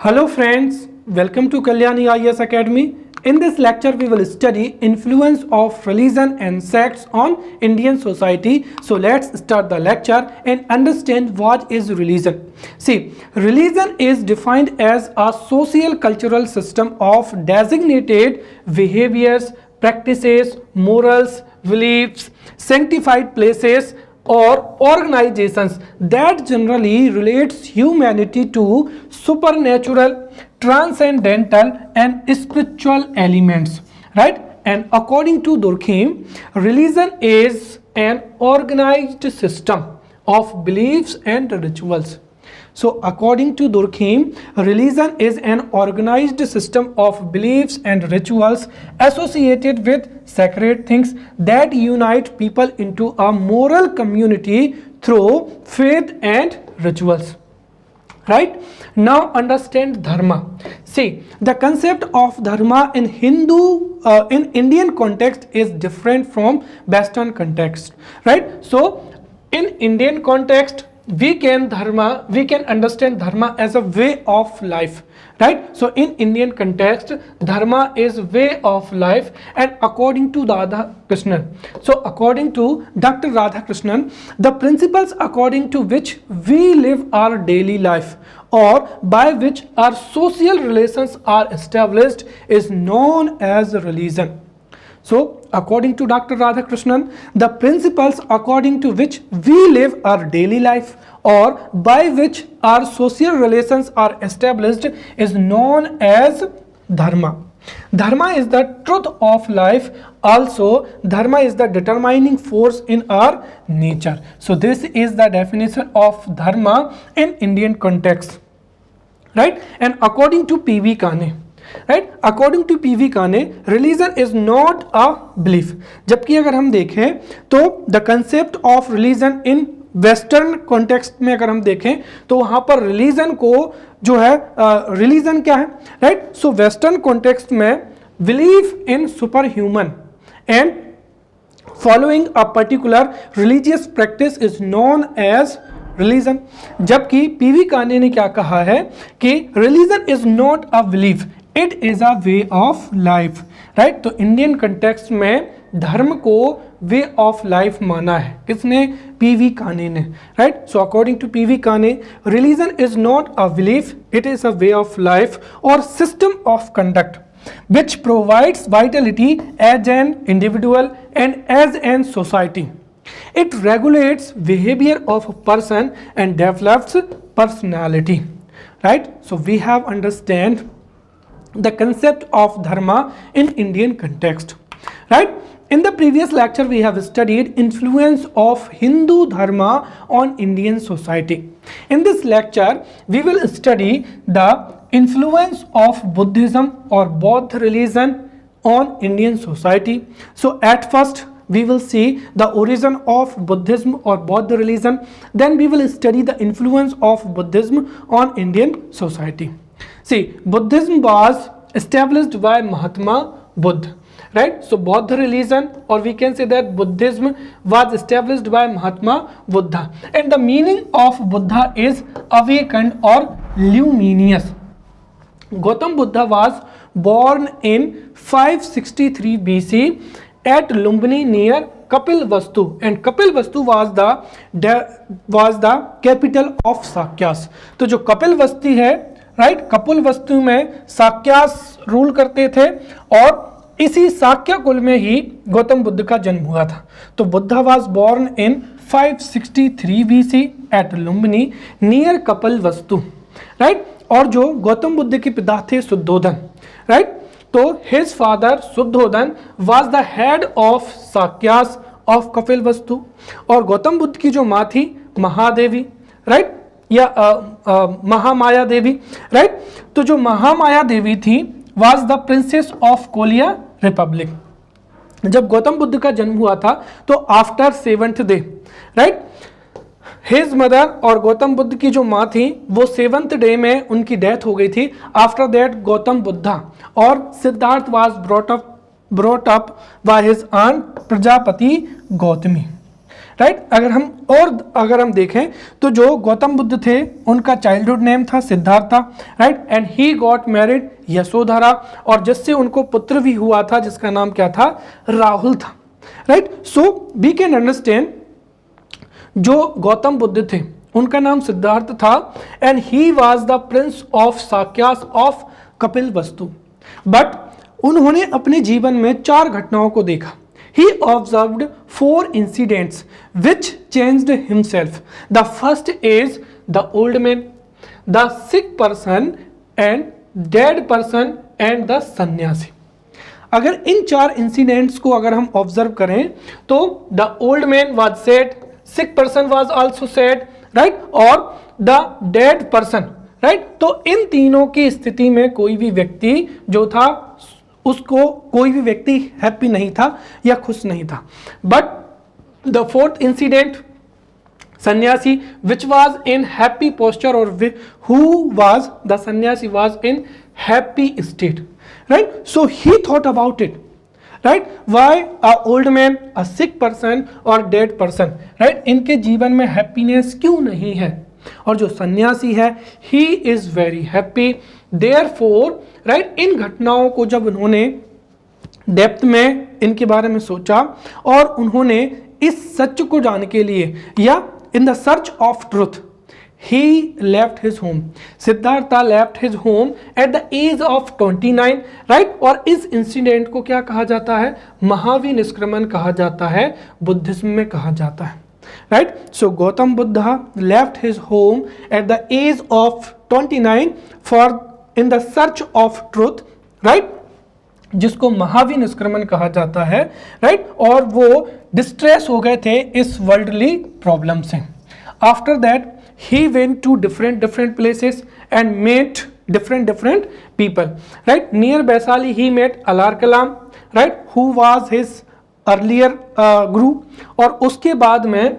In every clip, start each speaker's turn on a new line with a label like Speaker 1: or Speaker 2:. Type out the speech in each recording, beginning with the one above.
Speaker 1: Hello friends, welcome to Kalyani IAS Academy. In this lecture we will study influence of religion and sects on Indian society. So let's start the lecture and understand what is religion. See, religion is defined as a social cultural system of designated behaviors, practices, morals, beliefs, sanctified places or organizations that generally relates humanity to supernatural, transcendental and spiritual elements, right? And according to Durkheim, religion is an organized system of beliefs and rituals. So according to Durkheim, religion is an organized system of beliefs and rituals associated with sacred things that unite people into a moral community through faith and rituals. Right? Now understand dharma. See, the concept of dharma in in Indian context is different from Western context. Right? So in Indian context, we can understand dharma as a way of life, right? So in Indian context, dharma is way of life, and according to Dr. Radhakrishnan, the principles according to which we live our daily life or by which our social relations are established is known as religion. So, according to Dr. Radhakrishnan, the principles according to which we live our daily life or by which our social relations are established is known as dharma. Dharma is the truth of life. Also, dharma is the determining force in our nature. So, this is the definition of dharma in Indian context, right? And according to P.V. Kane, right, according to P.V. Kane, religion is not a belief. जबकि अगर हम देखें तो the concept of religion in western context में अगर हम देखें तो वहां पर रिलीजन को जो है रिलीजन क्या है, राइट? सो वेस्टर्न कॉन्टेक्स्ट में belief in superhuman and following a particular religious practice is known as religion. जबकि पीवी काने ने क्या कहा है कि religion is not a belief, it is a way of life, right? तो इंडियन कंटेक्स्ट में धर्म को वे ऑफ लाइफ माना है. किसने? पीवी काने ने, right? So according to P V Kane, religion is not a belief, it is a way of life और system of conduct which provides vitality as an individual and as an society. It regulates behavior of a person and develops personality, right? So we have understand the concept of dharma in Indian context, right? In the previous lecture we have studied influence of Hindu dharma on Indian society. In this lecture we will study the influence of Buddhism or Bauddha religion on Indian society. So at first we will see the origin of Buddhism or Bauddha religion, then we will study the influence of Buddhism on Indian society. See, Buddhism was established by Mahatma Buddha, right? So Bauddha religion, or we can say that Buddhism was established by Mahatma Buddha, and the meaning of Buddha is awakened or luminous. Gautam Buddha was born in 563 BC at Lumbini near Kapilvastu, and Kapilvastu was the capital of Sakyas. तो जो कपिलवस्ती है, right, Kapilvastu में साक्यास rule करते थे और इसी साक्य कुल में ही गौतम बुद्ध का जन्म हुआ था. तो Buddha was born in 563 BC at Lumbini near Kapilavastu, right? और जो गौतम बुद्ध के पिता थे शुद्धोधन, राइट? तो his father Shuddhodana was the head of Shakyas of Kapilavastu और गौतम बुद्ध की जो माँ थी महादेवी, राइट, या महामाया देवी, राइट? तो जो महामाया देवी थी was the princess of Koliya Republic. जब गौतम बुद्ध का जन्म हुआ था तो after 7th day, right, his mother और गौतम बुद्ध की जो माँ थी वो 7th डे में उनकी डेथ हो गई थी. आफ्टर दैट गौतम बुद्धा और Siddhartha was brought up by his aunt Prajapati Gautami, right. अगर हम देखें तो जो गौतम बुद्ध थे उनका चाइल्डहुड नेम था Siddhartha, right, and he got married Yashodhara, और जिससे उनको पुत्र भी हुआ था जिसका नाम क्या था, राहुल था, right. So we can understand जो गौतम बुद्ध थे उनका नाम सिद्धार्थ था and he was the prince of Shakyas of Kapilavastu, but उन्होंने अपने जीवन में 4 घटनाओं को देखा। He observed 4 incidents which changed himself. The first is the old man, the sick person and dead person and the sannyasi. अगर इन 4 इंसिडेंट्स को अगर हम ऑब्जर्व करें तो the old man was sad, sick person was also sad, right, और the dead person, right. तो इन तीनों की स्थिति में कोई भी व्यक्ति जो था उसको कोई भी व्यक्ति हैप्पी नहीं था या खुश नहीं था। बट द फोर्थ इंसिडेंट सन्यासी which was in happy posture और हु वाज द सन्यासी was in happy state, right. So he thought about it, right, why a old man, a sick person और डेड पर्सन, राइट, इनके जीवन में happiness क्यों नहीं है, और जो सन्यासी है he is very happy. Therefore, right, इन घटनाओं को जब उन्होंने डेप्थ में इनके बारे में सोचा और उन्होंने इस सच को जानने के लिए या in the search of truth he left his home, Siddhartha left his home at the age of 29, right. और इस इंसिडेंट को क्या कहा जाता है, महावीर निष्क्रमण कहा जाता है, बुद्धिज्म में कहा जाता है, right. So Gautam Buddha left his home at the age of 29 for in the search of truth, right, जिसको महावीर निष्क्रमण कहा जाता है, राइट। और वो डिस्ट्रेस हो गए थे इस वर्ल्डली प्रॉब्लम से। After that he went to different places and met different people, right. Near Vaishali he met Alara Kalama, right, who was his earlier guru, और उसके बाद में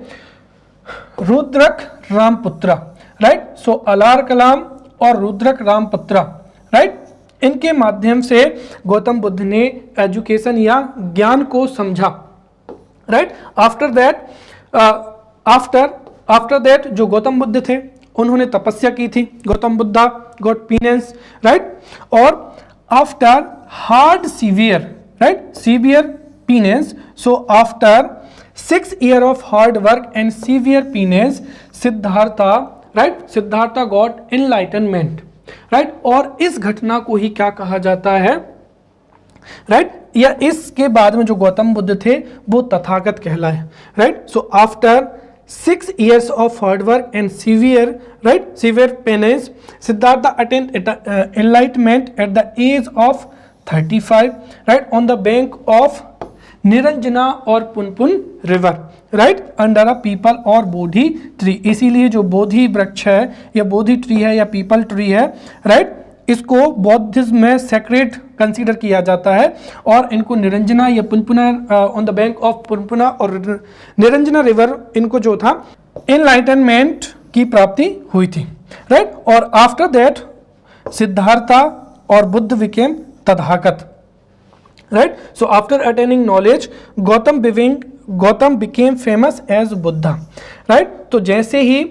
Speaker 1: रुद्रक रामपुत्रा, राइट। सो अलार कलाम और रुद्रक रामपुत्रा, राइट, इनके माध्यम से गौतम बुद्ध ने एजुकेशन या ज्ञान को समझा, राइट। आफ्टर दैट जो गौतम बुद्ध थे उन्होंने तपस्या की थी, Gautam Buddha got penance, right. और after hard severe penance, so after 6 years of hard work and severe penance, Siddhartha got enlightenment, right. और इस घटना को ही क्या कहा जाता है, राइट, या इसके बाद में जो गौतम बुद्ध थे वो तथागत कहलाए, right. So after 6 years of hard work and severe penance, Siddhartha attained enlightenment at the age of 35, right, on the bank of Niranjana और Punpun river, right, under a peepal और बोधि ट्री। इसीलिए जो बोधि वृक्ष है या बोधि ट्री है या पीपल ट्री है, राइट, इसको बौद्धिज्म में सेक्रेट कंसीडर किया जाता है और इनको निरंजना या पुनपुना ऑन द बैंक ऑफ पुनपुना और निरंजना रिवर इनको जो था एनलाइटनमेंट की प्राप्ति हुई थी, राइट। और आफ्टर दैट सिद्धार्था और Buddha became Tathagata, right, so after attaining knowledge Gautam became famous as Buddha, right। तो जैसे ही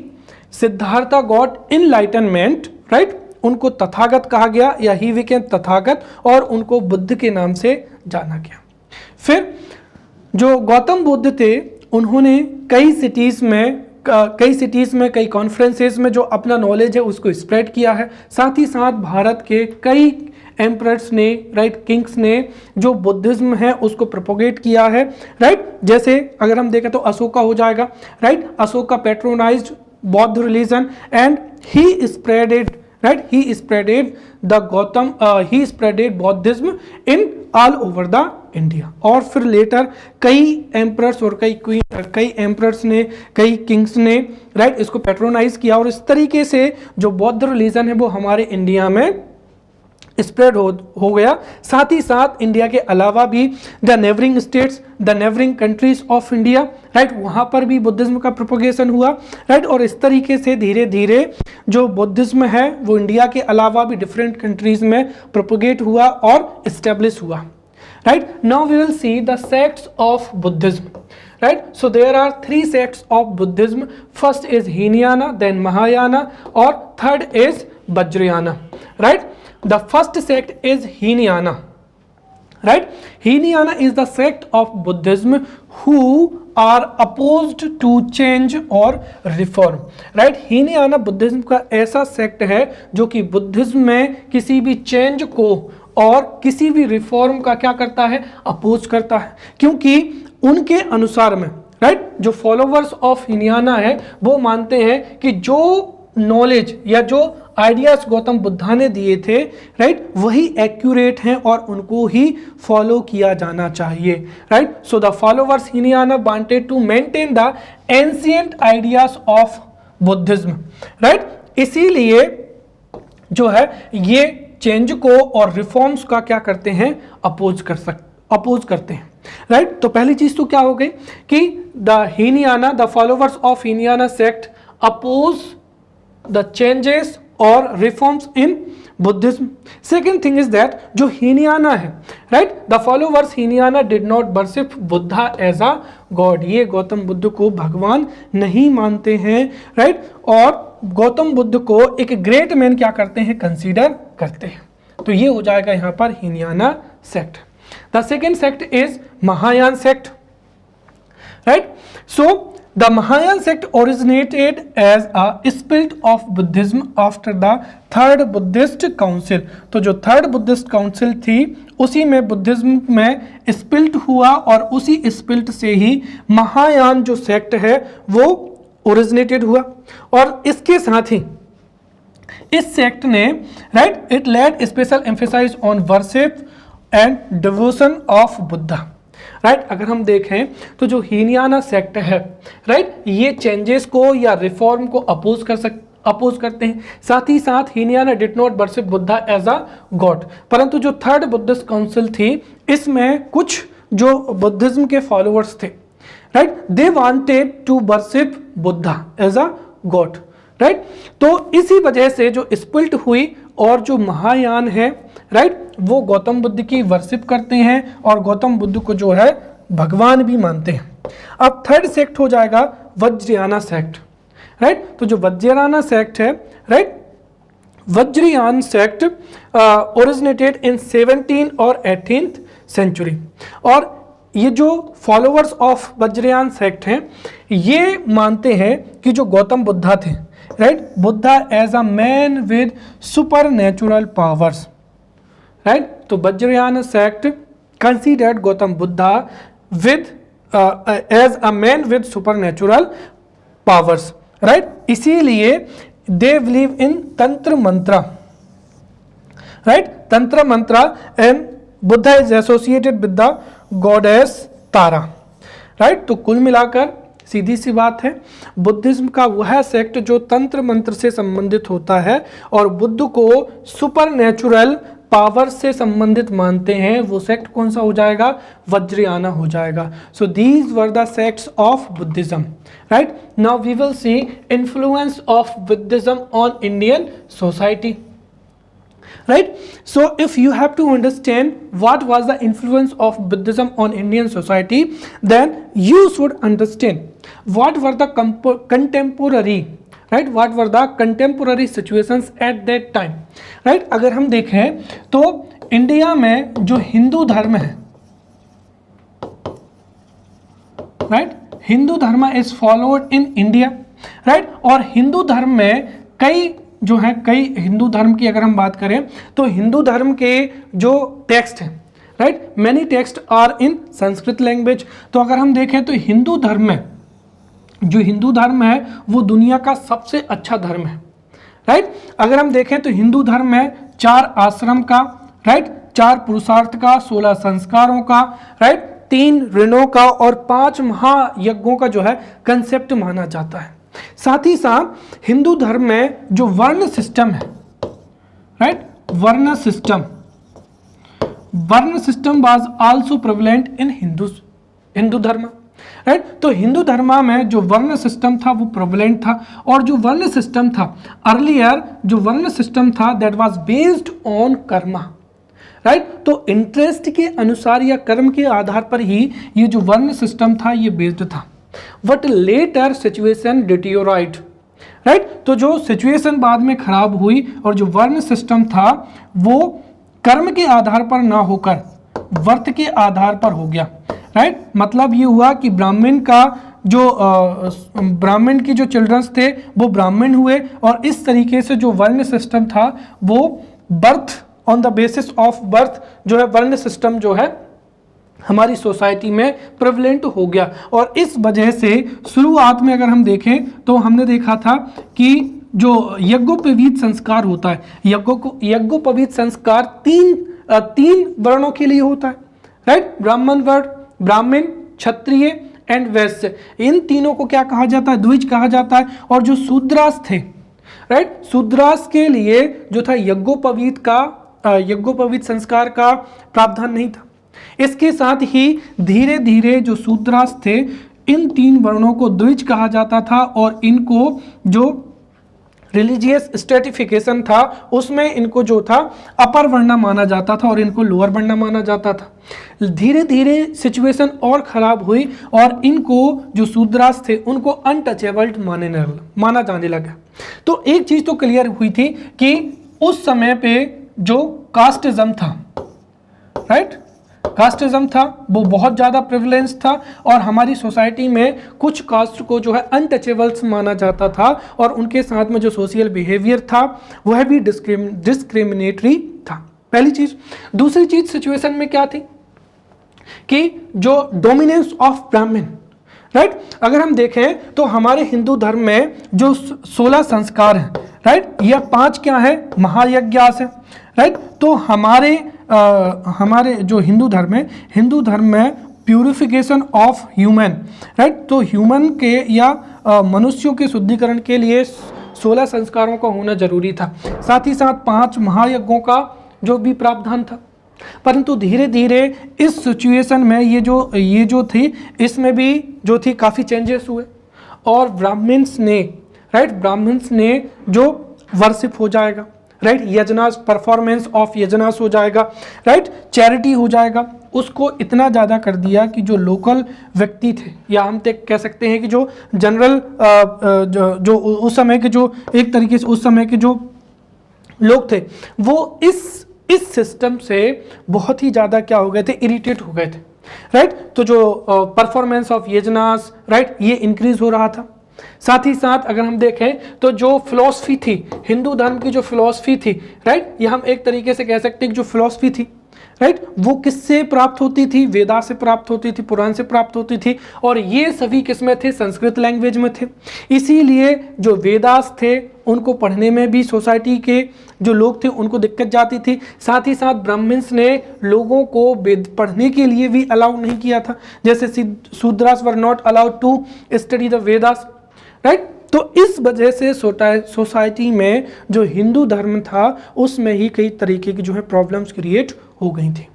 Speaker 1: सिद्धार्था गॉट enlightenment, right, उनको तथागत कहा गया या ही became तथागत और उनको बुद्ध के नाम से जाना गया। फिर जो गौतम बुद्ध थे उन्होंने कई सिटीज में कई कॉन्फ्रेंसेस में जो अपना नॉलेज है उसको स्प्रेड किया है। साथ ही साथ भारत के कई एम्परर्स ने, राइट, किंग्स ने जो बुद्धिज्म है उसको प्रोपोगेट किया है, राइट। जैसे अगर हम देखें तो अशोका हो जाएगा, राइट, अशोका पैट्रोनाइज्ड बौद्ध religion and he spreaded बौद्धिज्म in all over the India. और फिर लेटर कई एम्परर्स और कई एम्परर्स ने, कई किंग्स ने, राइट, इसको पैट्रोनाइज किया और इस तरीके से जो बौद्ध रिलीजन है वो हमारे इंडिया में स्प्रेड हो गया। साथ ही साथ इंडिया के अलावा भी the neighbouring states, the neighbouring countries of India, right, वहाँ पर भी बुद्धिज्म का प्रोपोगेशन हुआ, राइट। और इस तरीके से धीरे धीरे जो बुद्धिज्म है वो इंडिया के अलावा भी डिफरेंट कंट्रीज में प्रोपोगेट हुआ और इस्टेब्लिश हुआ, right? Now we will see the sects of Buddhism, right? So there are three sects of Buddhism. First is Hinayana, then Mahayana, or third is Vajrayana, right? The first sect is Hinayana, right? Hinayana is the sect of Buddhism who are opposed to change और reform, right? Hinayana Buddhism का ऐसा sect है जो कि Buddhism में किसी भी change को और किसी भी रिफॉर्म का क्या करता है, अपोज करता है, क्योंकि उनके अनुसार में, राइट, जो फॉलोवर्स ऑफ हिनयाना है वो मानते हैं कि जो नॉलेज या जो आइडियाज गौतम बुद्धा ने दिए थे, राइट, वही एक्यूरेट हैं और उनको ही फॉलो किया जाना चाहिए, right? So the followers Hinayana wanted to maintain the ancient ideas of Buddhism, right? इसीलिए जो है ये चेंज को और रिफॉर्म्स का क्या करते हैं, अपोज करते हैं, राइट? तो पहली चीज तो क्या हो गई कि the followers of Hinayana sect oppose the changes और reforms in Buddhism. Second thing is that जो हिनयाना है, right, the followers Hinayana did not worship Buddha as a god. ये गौतम बुद्ध को भगवान नहीं मानते हैं, राइट, और गौतम बुद्ध को एक ग्रेट मैन क्या करते हैं, कंसीडर करते हैं. तो ये हो जाएगा यहाँ पर Hinayana sect. The second sect is Mahayana sect, right? So the Mahayan sect originated as a split of Buddhism after the third Buddhist council. तो जो थर्ड बुद्धिस्ट काउंसिल थी उसी में बुद्धिज्म में स्पिल्ट हुआ और उसी स्पिल्ट से ही महायान जो सेक्ट है वो ओरिजिनेटेड हुआ. और इसके साथ ही इस सेक्ट ने, right, it led special emphasize on worship and devotion of Buddha, right? अगर हम देखें तो जो हिनयाना सेक्ट है, राइट, ये चेंजेस को या रिफॉर्म को अपोज करते हैं. साथ ही साथ Hinayana did not worship Buddha as a god. परंतु जो थर्ड बुद्धिस्ट काउंसिल थी इसमें कुछ जो बुद्धिज्म के फॉलोअर्स थे, right, they wanted to worship Buddha as a god, right? तो इसी वजह से जो स्प्लिट हुई और जो महायान है, राइट, वो गौतम बुद्ध की वर्शिप करते हैं और गौतम बुद्ध को जो है भगवान भी मानते हैं. अब थर्ड सेक्ट हो जाएगा वज्रयाना सेक्ट, राइट? तो जो वज्रयाना सेक्ट है, right, Vajrayana sect originated in 17 और 18th सेंचुरी. और ये जो फॉलोअर्स ऑफ वज्रयान सेक्ट हैं ये मानते हैं कि जो गौतम बुद्धा थे, right, Buddha as a man with super natural powers, right? तो Vajrayana sect considered Gautam Buddha with as a man with super natural powers, right? इसीलिए they believe in tantra mantra, right, tantra mantra, and Buddha is associated with the goddess Tara, right? तो कुल मिलाकर सीधी सी बात है, Buddhism का वह sect जो तंत्र मंत्र से संबंधित होता है और बुद्ध को सुपर नेचुरल पावर से संबंधित मानते हैं, वो सेक्ट कौन सा हो जाएगा, वज्रयाना हो जाएगा. So these were the sects of Buddhism, right? Now we will see influence of Buddhism on Indian society, right? So if you have to understand what was the influence of Buddhism on Indian society, then you should understand what were the contemporary, right, what were the contemporary situations at that time, right? अगर हम देखें तो India में जो हिंदू धर्म है, right, Hindu धर्म is followed in India, right? और हिंदू धर्म में कई जो है, कई हिंदू धर्म की अगर हम बात करें तो हिंदू धर्म के जो टेक्स्ट हैं, right, many text are in Sanskrit language. तो अगर हम देखें तो हिंदू धर्म में जो हिंदू धर्म है वो दुनिया का सबसे अच्छा धर्म है, राइट? अगर हम देखें तो हिंदू धर्म में 4 आश्रम का, राइट, 4 पुरुषार्थ का, 16 संस्कारों का, राइट, 3 ऋणों का और 5 महायज्ञों का जो है कंसेप्ट माना जाता है. साथ ही साथ हिंदू धर्म में जो वर्ण सिस्टम है, राइट, वर्ण system was also prevalent in Hindu धर्म, राइट? तो हिंदू धर्म में जो वर्ण सिस्टम था वो प्रेवलेंट था. और जो वर्ण सिस्टम था अर्लियर, जो वर्ण सिस्टम था that was based on Karma, right. तो इंटरेस्ट के अनुसार या कर्म के आधार पर ही ये जो वर्ण सिस्टम था ये बेस्ड था। But later situation deteriorate, right. तो जो सिचुएशन बाद में खराब हुई और जो वर्ण सिस्टम था वो कर्म के आधार पर ना होकर वर्थ के आधार पर हो गया, राइट। मतलब ये हुआ कि ब्राह्मण का जो ब्राह्मण की जो चिल्ड्रंस थे वो ब्राह्मण हुए और इस तरीके से जो वर्ण सिस्टम था वो birth on the basis of birth जो है वर्ण सिस्टम जो है हमारी सोसाइटी में प्रेवलेंट हो गया। और इस वजह से शुरुआत में अगर हम देखें तो हमने देखा था कि जो यज्ञोपवीत संस्कार होता है, यज्ञोपवीत संस्कार तीन वर्णों के लिए होता है, राइट। ब्राह्मण वर्ण, ब्राह्मण, क्षत्रिय एंड वैश्य, इन तीनों को क्या कहा जाता है? द्विज कहा जाता है। और जो शूद्रास थे, राइट, शूद्रास के लिए जो था यज्ञोपवीत संस्कार का प्रावधान नहीं था। इसके साथ ही धीरे धीरे जो शूद्रास थे इन तीन वर्णों को द्विज कहा जाता था और इनको जो रिलीजियस स्ट्रेटिफिकेशन था उसमें इनको जो था अपर वर्ण माना जाता था और इनको लोअर वर्ण माना जाता था। धीरे धीरे सिचुएशन और खराब हुई और इनको जो शूद्रास थे उनको अनटचेबल माना जाने लगा। तो एक चीज तो क्लियर हुई थी कि उस समय पे जो कास्टिज्म था, राइट, कास्टिज्म था वो बहुत ज़्यादा प्रिविलेंस था और हमारी सोसाइटी में कुछ कास्ट को जो है अनटचेबल्स माना जाता था और उनके साथ में जो सोशल बिहेवियर था वह भी डिस्क्रिमिनेटरी था, पहली चीज। दूसरी चीज सिचुएशन में क्या थी कि जो डोमिनेंस ऑफ ब्राह्मण, राइट। अगर हम देखें तो हमारे हिंदू धर्म में जो 16 संस्कार हैं, राइट, यह 5 क्या है? महायज्ञास है, राइट। तो हमारे जो हिंदू धर्म में प्यूरिफिकेशन ऑफ ह्यूमन, राइट, तो ह्यूमन के या मनुष्यों के शुद्धिकरण के लिए 16 संस्कारों का होना जरूरी था। साथ ही साथ 5 महायज्ञों का जो भी प्रावधान था। परंतु धीरे धीरे इस सिचुएशन में ये जो थी इसमें भी जो थी काफ़ी चेंजेस हुए और ब्राह्मण्स ने जो वर्शिप हो जाएगा, राइट, यजनास, परफॉर्मेंस ऑफ यजनास हो जाएगा, राइट, चैरिटी हो जाएगा, उसको इतना ज़्यादा कर दिया कि जो लोकल व्यक्ति थे या हम तक कह सकते हैं कि जो जनरल जो उस समय के जो एक तरीके से उस समय के जो लोग थे वो इस सिस्टम से बहुत ही ज़्यादा क्या हो गए थे? इरिटेट हो गए थे, राइट। तो जो परफॉर्मेंस ऑफ यजनास, राइट, ये इंक्रीज हो रहा था। साथ ही साथ अगर हम देखें तो जो फिलॉसफी थी, हिंदू धर्म की जो फिलॉसफी थी, राइट, ये हम एक तरीके से कह सकते हैं कि जो फिलॉसफी थी, राइट, वो किससे प्राप्त होती थी? वेदा से प्राप्त होती थी, पुराण से प्राप्त होती थी और ये सभी किसमें थे? संस्कृत लैंग्वेज में थे। इसीलिए जो वेदास थे उनको पढ़ने में भी सोसाइटी के जो लोग थे उनको दिक्कत जाती थी। साथ ही साथ ब्राह्मण्स ने लोगों को वेद पढ़ने के लिए भी अलाउ नहीं किया था, जैसे Shudras were not allowed to study the Vedas, right. तो इस वजह से सोसाइटी में जो हिंदू धर्म था उसमें ही कई तरीके की जो है प्रॉब्लम्स क्रिएट हो गई थी।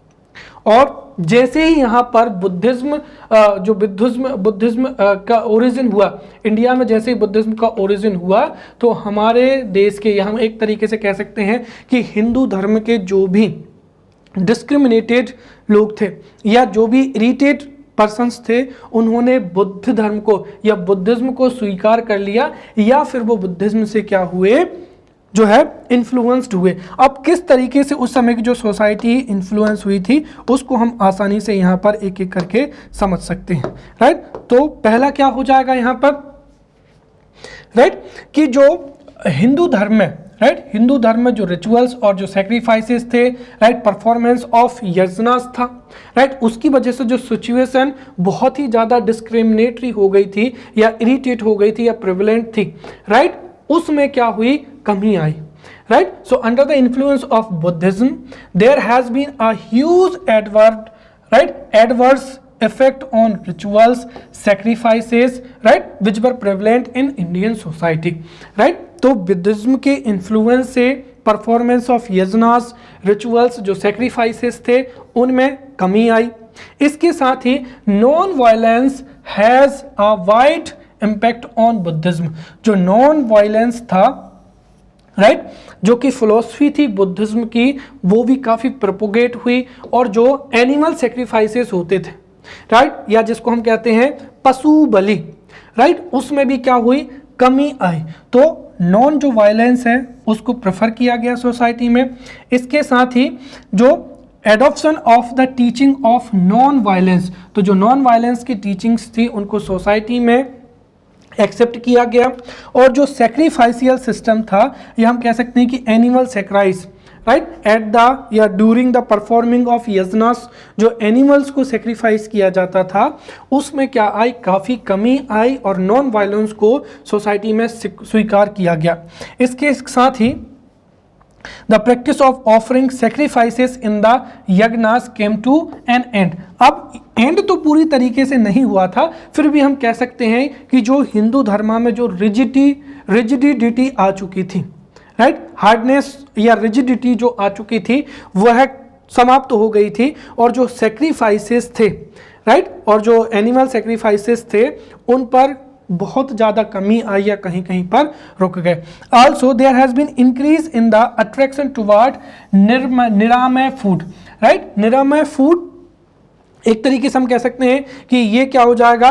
Speaker 1: और जैसे ही यहाँ पर बुद्धिज्म का ओरिजिन हुआ, इंडिया में जैसे ही बुद्धिज्म का ओरिजिन हुआ तो हमारे देश के, हम एक तरीके से कह सकते हैं कि हिंदू धर्म के जो भी डिस्क्रिमिनेटेड लोग थे या जो भी इरिटेट पर्सन्स थे उन्होंने बुद्ध धर्म को या बुद्धिज्म को स्वीकार कर लिया या फिर वो बुद्धिज्म से क्या हुए? जो है इन्फ्लुएंस्ड हुए। अब किस तरीके से उस समय की जो सोसाइटी इन्फ्लुएंस हुई थी उसको हम आसानी से यहाँ पर एक एक करके समझ सकते हैं, राइट। तो पहला क्या हो जाएगा यहाँ पर, राइट, कि जो हिंदू धर्म में, राइट, हिंदू धर्म में जो रिचुअल्स और जो सैक्रिफाइसेस थे, राइट, परफॉर्मेंस ऑफ यजनास था, राइट, उसकी वजह से जो सिचुएशन बहुत ही ज़्यादा डिस्क्रिमिनेटरी हो गई थी या इरिटेट हो गई थी या प्रिवलेंट थी, राइट, उसमें क्या हुई? कमी आई, right. So under the influence of Buddhism there has been a huge adverse effect on rituals, sacrifices, right, which were prevalent in Indian society, right। तो बुद्धिज्म के इन्फ्लुएंस से परफॉर्मेंस ऑफ यजनास, रिचुअल्स, जो sacrifices थे उनमें कमी आई। इसके साथ ही non violence has a wide impact on Buddhism. जो नॉन वायलेंस था, राइट जो कि फिलोसफी थी बुद्धिज्म की वो भी काफ़ी प्रोपोगेट हुई, और जो एनिमल सेक्रीफाइसेस होते थे, राइट, या जिसको हम कहते हैं पशु बलि, राइट, उसमें भी क्या हुई, कमी आई। तो नॉन जो वायलेंस है उसको प्रेफर किया गया सोसाइटी में। इसके साथ ही जो adoption of the teaching of non violence, तो जो नॉन वायलेंस की टीचिंग्स थी उनको सोसाइटी में एक्सेप्ट किया गया। और जो सेक्रीफाइसियल सिस्टम था, ये हम कह सकते हैं कि एनिमल सेक्राइस, राइट, एट द या ड्यूरिंग द परफॉर्मिंग ऑफ यजनास, जो एनिमल्स को सेक्रीफाइस किया जाता था उसमें क्या आई, काफ़ी कमी आई और नॉन वायलेंस को सोसाइटी में स्वीकार किया गया। इसके साथ ही the practice of offering sacrifices in the yajnas came to an end. अब एंड तो पूरी तरीके से नहीं हुआ था, फिर भी हम कह सकते हैं कि जो हिंदू धर्म में जो रिजिडिटी आ चुकी थी, राइट, हार्डनेस या रिजिडिटी जो आ चुकी थी वह समाप्त हो गई थी, और जो सेक्रीफाइसेस थे, राइट, और जो एनिमल सेक्रीफाइसेस थे उन पर बहुत ज़्यादा कमी आई या कहीं कहीं पर रुक गए। Also there has been increase in the attraction toward निरामय फूड, राइट, निरामय फूड एक तरीके से हम कह सकते हैं कि ये क्या हो जाएगा,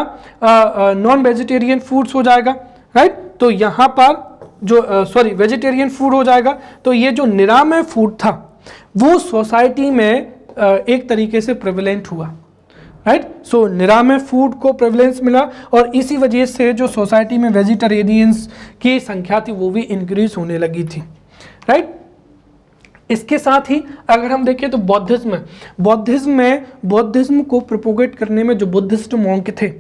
Speaker 1: नॉन वेजिटेरियन फूड्स हो जाएगा, राइट, तो यहाँ पर जो वेजिटेरियन फूड हो जाएगा। तो ये जो निरामय फूड था वो सोसाइटी में एक तरीके से प्रेवलेंट हुआ, राइट, सो निरामय फूड को प्रेवलेंस मिला, और इसी वजह से जो सोसाइटी में वेजिटेरियंस की संख्या थी वो भी इंक्रीज होने लगी थी, राइट। इसके साथ ही अगर हम देखें तो बौद्धिज्म को प्रोपोगेट करने में जो बुद्धिस्ट मॉन्क थे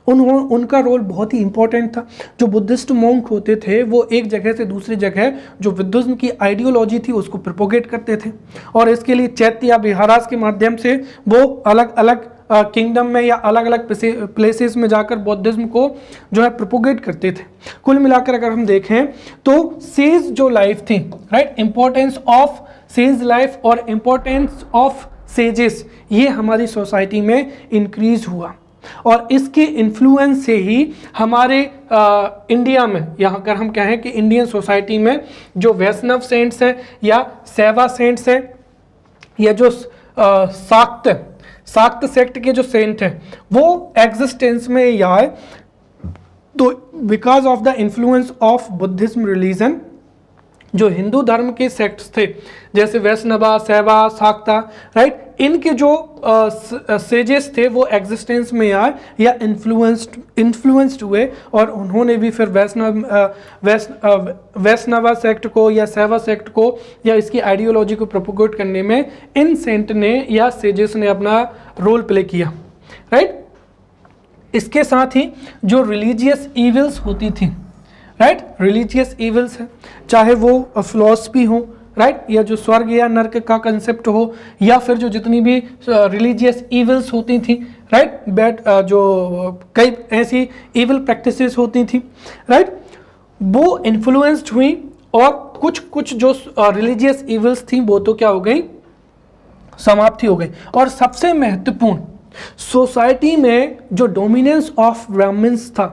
Speaker 1: उनका रोल बहुत ही इंपॉर्टेंट था। जो बुद्धिस्ट मॉन्क होते थे वो एक जगह से दूसरी जगह जो बुद्धिज्म की आइडियोलॉजी थी उसको प्रोपोगेट करते थे, और इसके लिए चैत्य या विहारास के माध्यम से वो अलग अलग किंगडम में या अलग अलग प्लेसेस में जाकर बौद्धिज्म को जो है प्रोपोगेट करते थे। कुल मिलाकर अगर हम देखें तो सेज जो लाइफ थी, right, importance of says life और इंपॉर्टेंस ऑफ सेजेस, ये हमारी सोसाइटी में इंक्रीज हुआ, और इसके इन्फ्लुएंस से ही हमारे इंडिया में, यहाँ अगर हम कहें कि इंडियन सोसाइटी में जो वैष्णव सेंट्स हैं या सेवा सेंट्स हैं या जो शाक्त सेक्ट के जो सेंट हैं वो एग्जिस्टेंस में ही आए, तो because of the influence of Buddhism religion जो हिंदू धर्म के सेक्ट्स थे जैसे वैष्णवा, शैवा, शाक्ता, राइट, इनके जो सेजेस थे वो एग्जिस्टेंस में आए या इन्फ्लुएंस्ड हुए, और उन्होंने भी फिर वैष्णवा सेक्ट को या शैवा सेक्ट को या इसकी आइडियोलॉजी को प्रोपोगेट करने में इन सेंट ने या सेजेस ने अपना रोल प्ले किया, राइट। इसके साथ ही जो रिलीजियस इविल्स होती थी, राइट, रिलीजियस इविल्स है, चाहे वो फिलॉसफी हो, राइट, या जो स्वर्ग या नर्क का कंसेप्ट हो, या फिर जो जितनी भी रिलीजियस इविल्स होती थी, राइट, जो कई ऐसी इविल प्रैक्टिसेस होती थी, राइट, वो इन्फ्लुएंस्ड हुई, और कुछ जो रिलीजियस इविल्स थी वो तो क्या हो गई, समाप्ति हो गई। और सबसे महत्वपूर्ण, सोसाइटी में जो डोमिनेंस ऑफ ब्राह्मण्स था,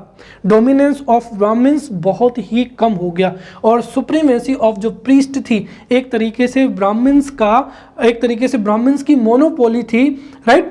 Speaker 1: डोमिनेंस ऑफ ब्राह्मण्स बहुत ही कम हो गया, और सुप्रीमेसी ऑफ जो प्रीस्ट थी, एक तरीके से ब्राह्मण्स की मोनोपोली थी, right,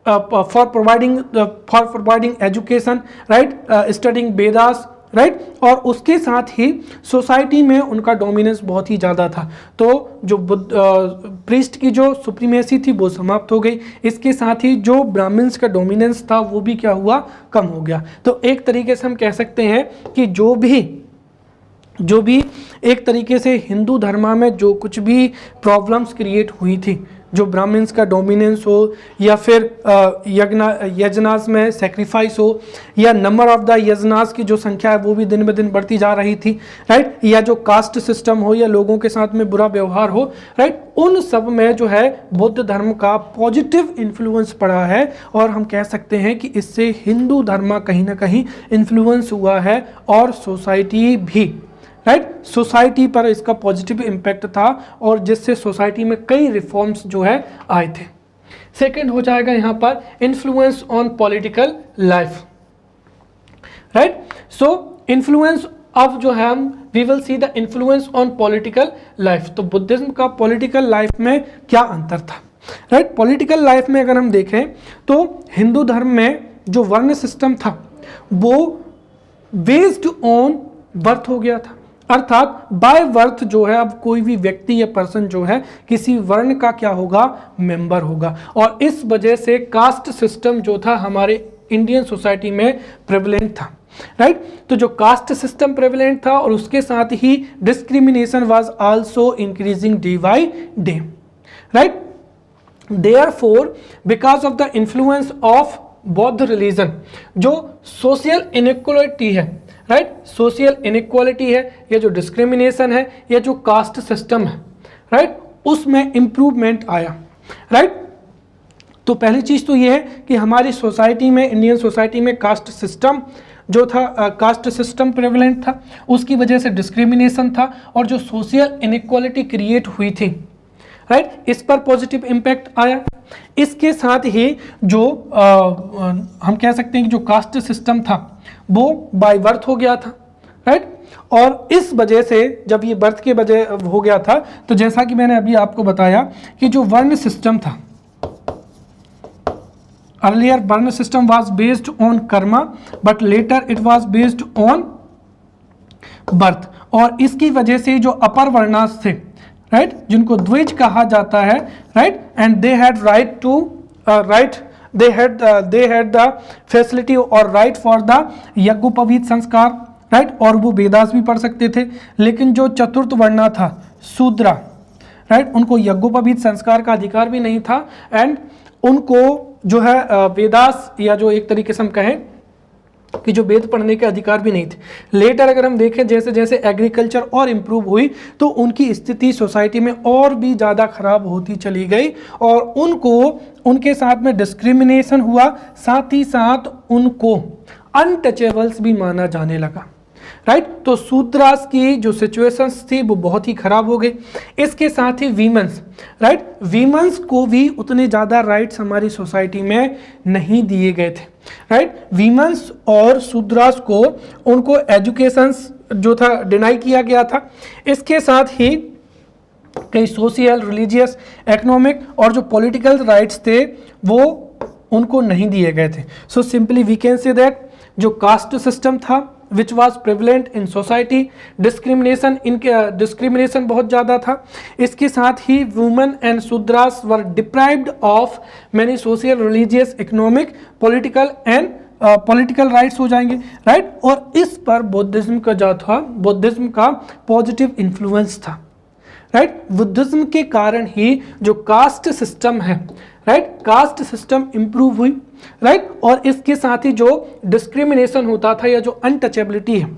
Speaker 1: for providing education, right, studying Vedas, right, और उसके साथ ही सोसाइटी में उनका डोमिनेंस बहुत ही ज़्यादा था। तो जो प्रीस्ट की जो सुप्रीमेसी थी वो समाप्त हो गई, इसके साथ ही जो ब्राह्मण्स का डोमिनेंस था वो भी क्या हुआ, कम हो गया। तो एक तरीके से हम कह सकते हैं कि जो भी एक तरीके से हिंदू धर्म में जो कुछ भी प्रॉब्लम्स क्रिएट हुई थी, जो ब्राह्मण्स का डोमिनेंस हो, या फिर यजनास में सेक्रीफाइस हो, या नंबर ऑफ द यजनास की जो संख्या है वो भी दिन ब दिन बढ़ती जा रही थी, राइट, या जो कास्ट सिस्टम हो, या लोगों के साथ में बुरा व्यवहार हो, राइट, उन सब में जो है बुद्ध धर्म का पॉजिटिव इन्फ्लुएंस पड़ा है, और हम कह सकते हैं कि इससे हिंदू धर्म कहीं ना कहीं इन्फ्लुएंस हुआ है, और सोसाइटी भी, राइट, सोसाइटी पर इसका पॉजिटिव इम्पैक्ट था, और जिससे सोसाइटी में कई रिफॉर्म्स जो है आए थे। सेकंड हो जाएगा यहाँ पर influence on political life, right, so influence अब जो है हम we will see the influence on political life. तो बुद्धिज्म का पॉलिटिकल लाइफ में क्या अंतर था, राइट। पॉलिटिकल लाइफ में अगर हम देखें तो हिंदू धर्म में जो वर्ण सिस्टम था वो बेस्ड ऑन बर्थ हो गया था, अर्थात बाय बर्थ जो है अब कोई भी व्यक्ति या पर्सन जो है किसी वर्ण का क्या होगा, मेंबर होगा। और इस वजह से कास्ट सिस्टम जो था हमारे इंडियन सोसाइटी में प्रेवलेंट था, राइट। तो जो कास्ट सिस्टम प्रेवलेंट था और उसके साथ ही discrimination was also increasing day by day, right. Therefore because of the influence of Bauddh religion, जो सोशल इनइक्वालिटी है, राइट, सोशल इनइक्वालिटी है, या जो डिस्क्रिमिनेशन है, या जो कास्ट सिस्टम है, राइट, उसमें इंप्रूवमेंट आया, राइट। तो पहली चीज तो ये है कि हमारी सोसाइटी में, इंडियन सोसाइटी में कास्ट सिस्टम जो था, कास्ट सिस्टम प्रेवलेंट था, उसकी वजह से डिस्क्रिमिनेशन था और जो सोशल इनइक्वालिटी क्रिएट हुई थी, राइट, इस पर पॉजिटिव इम्पैक्ट आया। इसके साथ ही जो हम कह सकते हैं कि जो कास्ट सिस्टम था वो बाय बर्थ हो गया था, राइट। और इस वजह से जब ये बर्थ के वजह हो गया था तो जैसा कि मैंने अभी आपको बताया कि जो वर्ण सिस्टम था, अर्लियर वर्ण system was based on Karma but later it was based on birth. और इसकी वजह से जो अपर वर्णास थे, राइट, जिनको द्विज कहा जाता है, right, and they had right to write they had the facility और right for the यज्ञोपवीत संस्कार, राइट, और वो वेदास भी पढ़ सकते थे। लेकिन जो चतुर्थ वर्णा था शूद्रा, राइट, उनको यज्ञोपवीत संस्कार का अधिकार भी नहीं था एंड उनको जो है वेदास या जो एक तरीके से हम कहें कि जो वेद पढ़ने के अधिकार भी नहीं थे। लेटर अगर हम देखें जैसे जैसे एग्रीकल्चर और इम्प्रूव हुई तो उनकी स्थिति सोसाइटी में और भी ज़्यादा खराब होती चली गई और उनको उनके साथ में डिस्क्रिमिनेशन हुआ, साथ ही साथ उनको अनटचेबल्स भी माना जाने लगा, राइट। तो शूद्रास की जो सिचुएशंस थी वो बहुत ही खराब हो गई। इसके साथ ही वीमेंस, राइट, वीमेंस को भी उतने ज़्यादा राइट्स हमारी सोसाइटी में नहीं दिए गए थे, राइट। वीमेंस और शूद्रास को उनको एजुकेशंस जो था डिनाई किया गया था। इसके साथ ही कई सोशल, रिलीजियस, इकोनॉमिक और जो पॉलिटिकल राइट्स थे वो उनको नहीं दिए गए थे। So simply we can say that जो कास्ट सिस्टम था which was prevalent in society, discrimination बहुत ज़्यादा था। इसके साथ ही women and Shudras were deprived of many social, religious, economic, political rights हो जाएंगे, राइट। और इस पर बुद्धिज्म का जो था, बुद्धिज्म का पॉजिटिव इन्फ्लुएंस था, राइट। बुद्धिज्म के कारण ही जो कास्ट सिस्टम है, राइट, कास्ट सिस्टम इंप्रूव हुई, राइट। और इसके साथ ही जो डिस्क्रिमिनेशन होता था या जो अनटचेबिलिटी है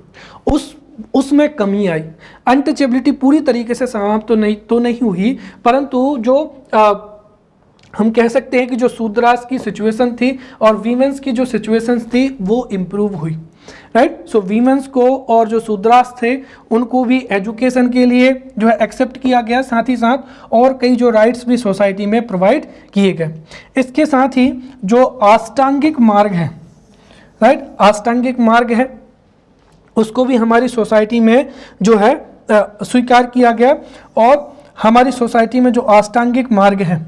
Speaker 1: उसमें कमी आई। अनटचेबिलिटी पूरी तरीके से समाप्त तो नहीं हुई, परंतु जो हम कह सकते हैं कि जो शूद्रास की सिचुएशन थी और वीमेंस की जो सिचुएशंस थी वो इम्प्रूव हुई, राइट। सो वीमेंस को और जो शूद्रास थे उनको भी एजुकेशन के लिए जो है एक्सेप्ट किया गया, साथ ही साथ और कई जो राइट्स भी सोसाइटी में प्रोवाइड किए गए। इसके साथ ही जो अष्टांगिक मार्ग है, राइट, अष्टांगिक मार्ग है उसको भी हमारी सोसाइटी में जो है स्वीकार किया गया और हमारी सोसाइटी में जो अष्टांगिक मार्ग है,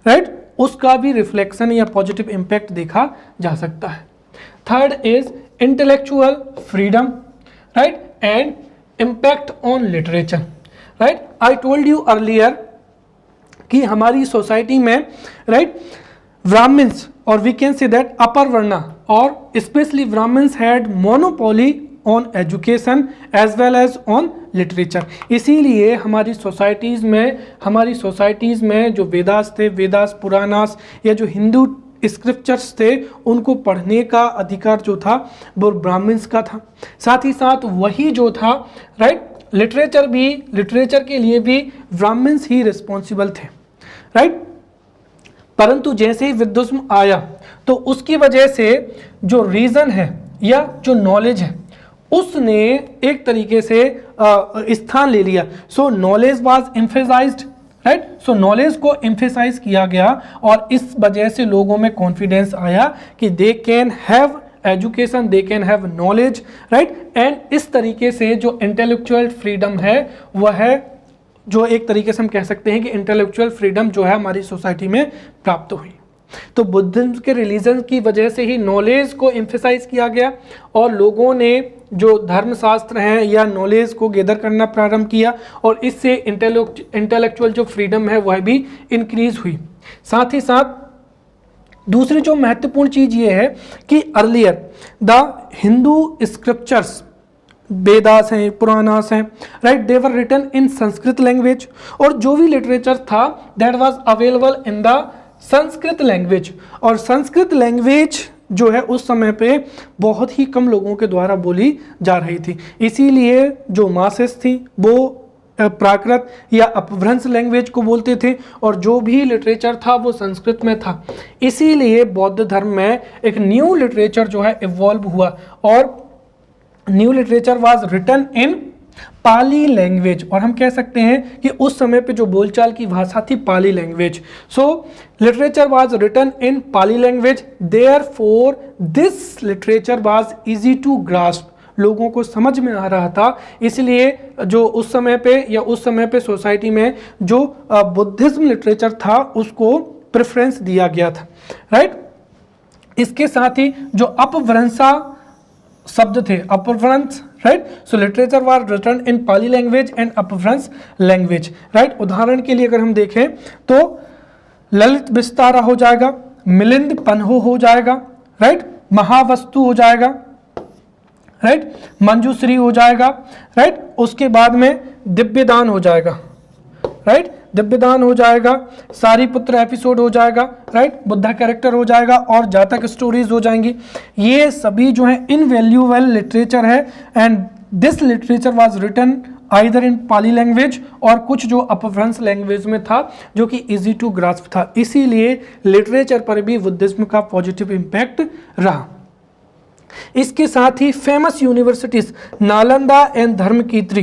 Speaker 1: राइट, उसका भी रिफ्लेक्शन या पॉजिटिव इम्पैक्ट देखा जा सकता है। Third is intellectual freedom, right, and impact on literature, right. I told you earlier कि हमारी सोसाइटी में, राइट, ब्राह्मण्स और we can say that upper varna और specially Brahmans had monopoly on education as well as on literature. इसीलिए हमारी societies में जो वेदास थे, वेदास, पुराणास या जो हिंदू स्क्रिप्चर्स थे उनको पढ़ने का अधिकार जो था वो ब्राह्मण्स का था। साथ ही साथ वही जो था, राइट, लिटरेचर के लिए भी ब्राह्मण्स ही रिस्पॉन्सिबल थे, राइट। परंतु जैसे ही बुद्धिज्म आया तो उसकी वजह से जो रीज़न है या जो नॉलेज है उसने एक तरीके से स्थान ले लिया। सो knowledge was emphasised, right. So knowledge को एम्फेसाइज किया गया और इस वजह से लोगों में कॉन्फिडेंस आया कि they can have education, they can have knowledge, right. And इस तरीके से जो इंटेलेक्चुअल फ्रीडम है वह है, जो एक तरीके से हम कह सकते हैं कि इंटेलेक्चुअल फ्रीडम जो है हमारी सोसाइटी में प्राप्त हुई। तो बुद्धिज्म के रिलीजन की वजह से ही नॉलेज को एम्फेसाइज किया गया और लोगों ने जो धर्मशास्त्र हैं या नॉलेज को गैदर करना प्रारंभ किया और इससे इंटेलेक्चुअल जो फ्रीडम है वह भी इंक्रीज हुई। साथ ही साथ दूसरी जो महत्वपूर्ण चीज ये है कि earlier the Hindu scriptures, Vedas हैं, पुराणास हैं, right, they were written in Sanskrit language, और जो भी लिटरेचर था that was available in the Sanskrit language. और संस्कृत लैंग्वेज जो है उस समय पे बहुत ही कम लोगों के द्वारा बोली जा रही थी, इसीलिए जो मासेस थी वो प्राकृत या अपभ्रंश लैंग्वेज को बोलते थे और जो भी लिटरेचर था वो संस्कृत में था। इसीलिए बौद्ध धर्म में एक न्यू लिटरेचर जो है इवॉल्व हुआ और new literature was written in Pali language. और हम कह सकते हैं कि उस समय पे जो बोलचाल की भाषा थी Pali language. So literature was written in Pali language, therefore this literature was easy to grasp, लोगों को समझ में आ रहा था, इसलिए जो उस समय पे या उस समय पे सोसाइटी में जो बुद्धिज्म लिटरेचर था उसको प्रेफरेंस दिया गया था, राइट। इसके साथ ही जो अपभ्रंशा शब्द थे, Apabhramsha, right, so literature was written in Pali language and Apabhramsha language, right. उदाहरण के लिए अगर हम देखें तो ललित विस्तारा हो जाएगा, मिलिंद पन्हो हो जाएगा, राइट, महावस्तु हो जाएगा, राइट, मंजूश्री हो जाएगा, राइट, उसके बाद में दिव्यदान हो जाएगा, राइट, दिव्यदान हो जाएगा, सारीपुत्र एपिसोड हो जाएगा, राइट, बुद्धा कैरेक्टर हो जाएगा और जातक स्टोरीज हो जाएंगी। ये सभी जो है इनवैल्यूएबल लिटरेचर है and this literature was written either in Pali language और कुछ जो अपभ्रंश लैंग्वेज में था जो कि इजी टू ग्रास्प था, इसीलिए लिटरेचर पर भी बुद्धिज्म का पॉजिटिव इम्पैक्ट रहा। इसके साथ ही famous universities Nalanda and Dharmakirti,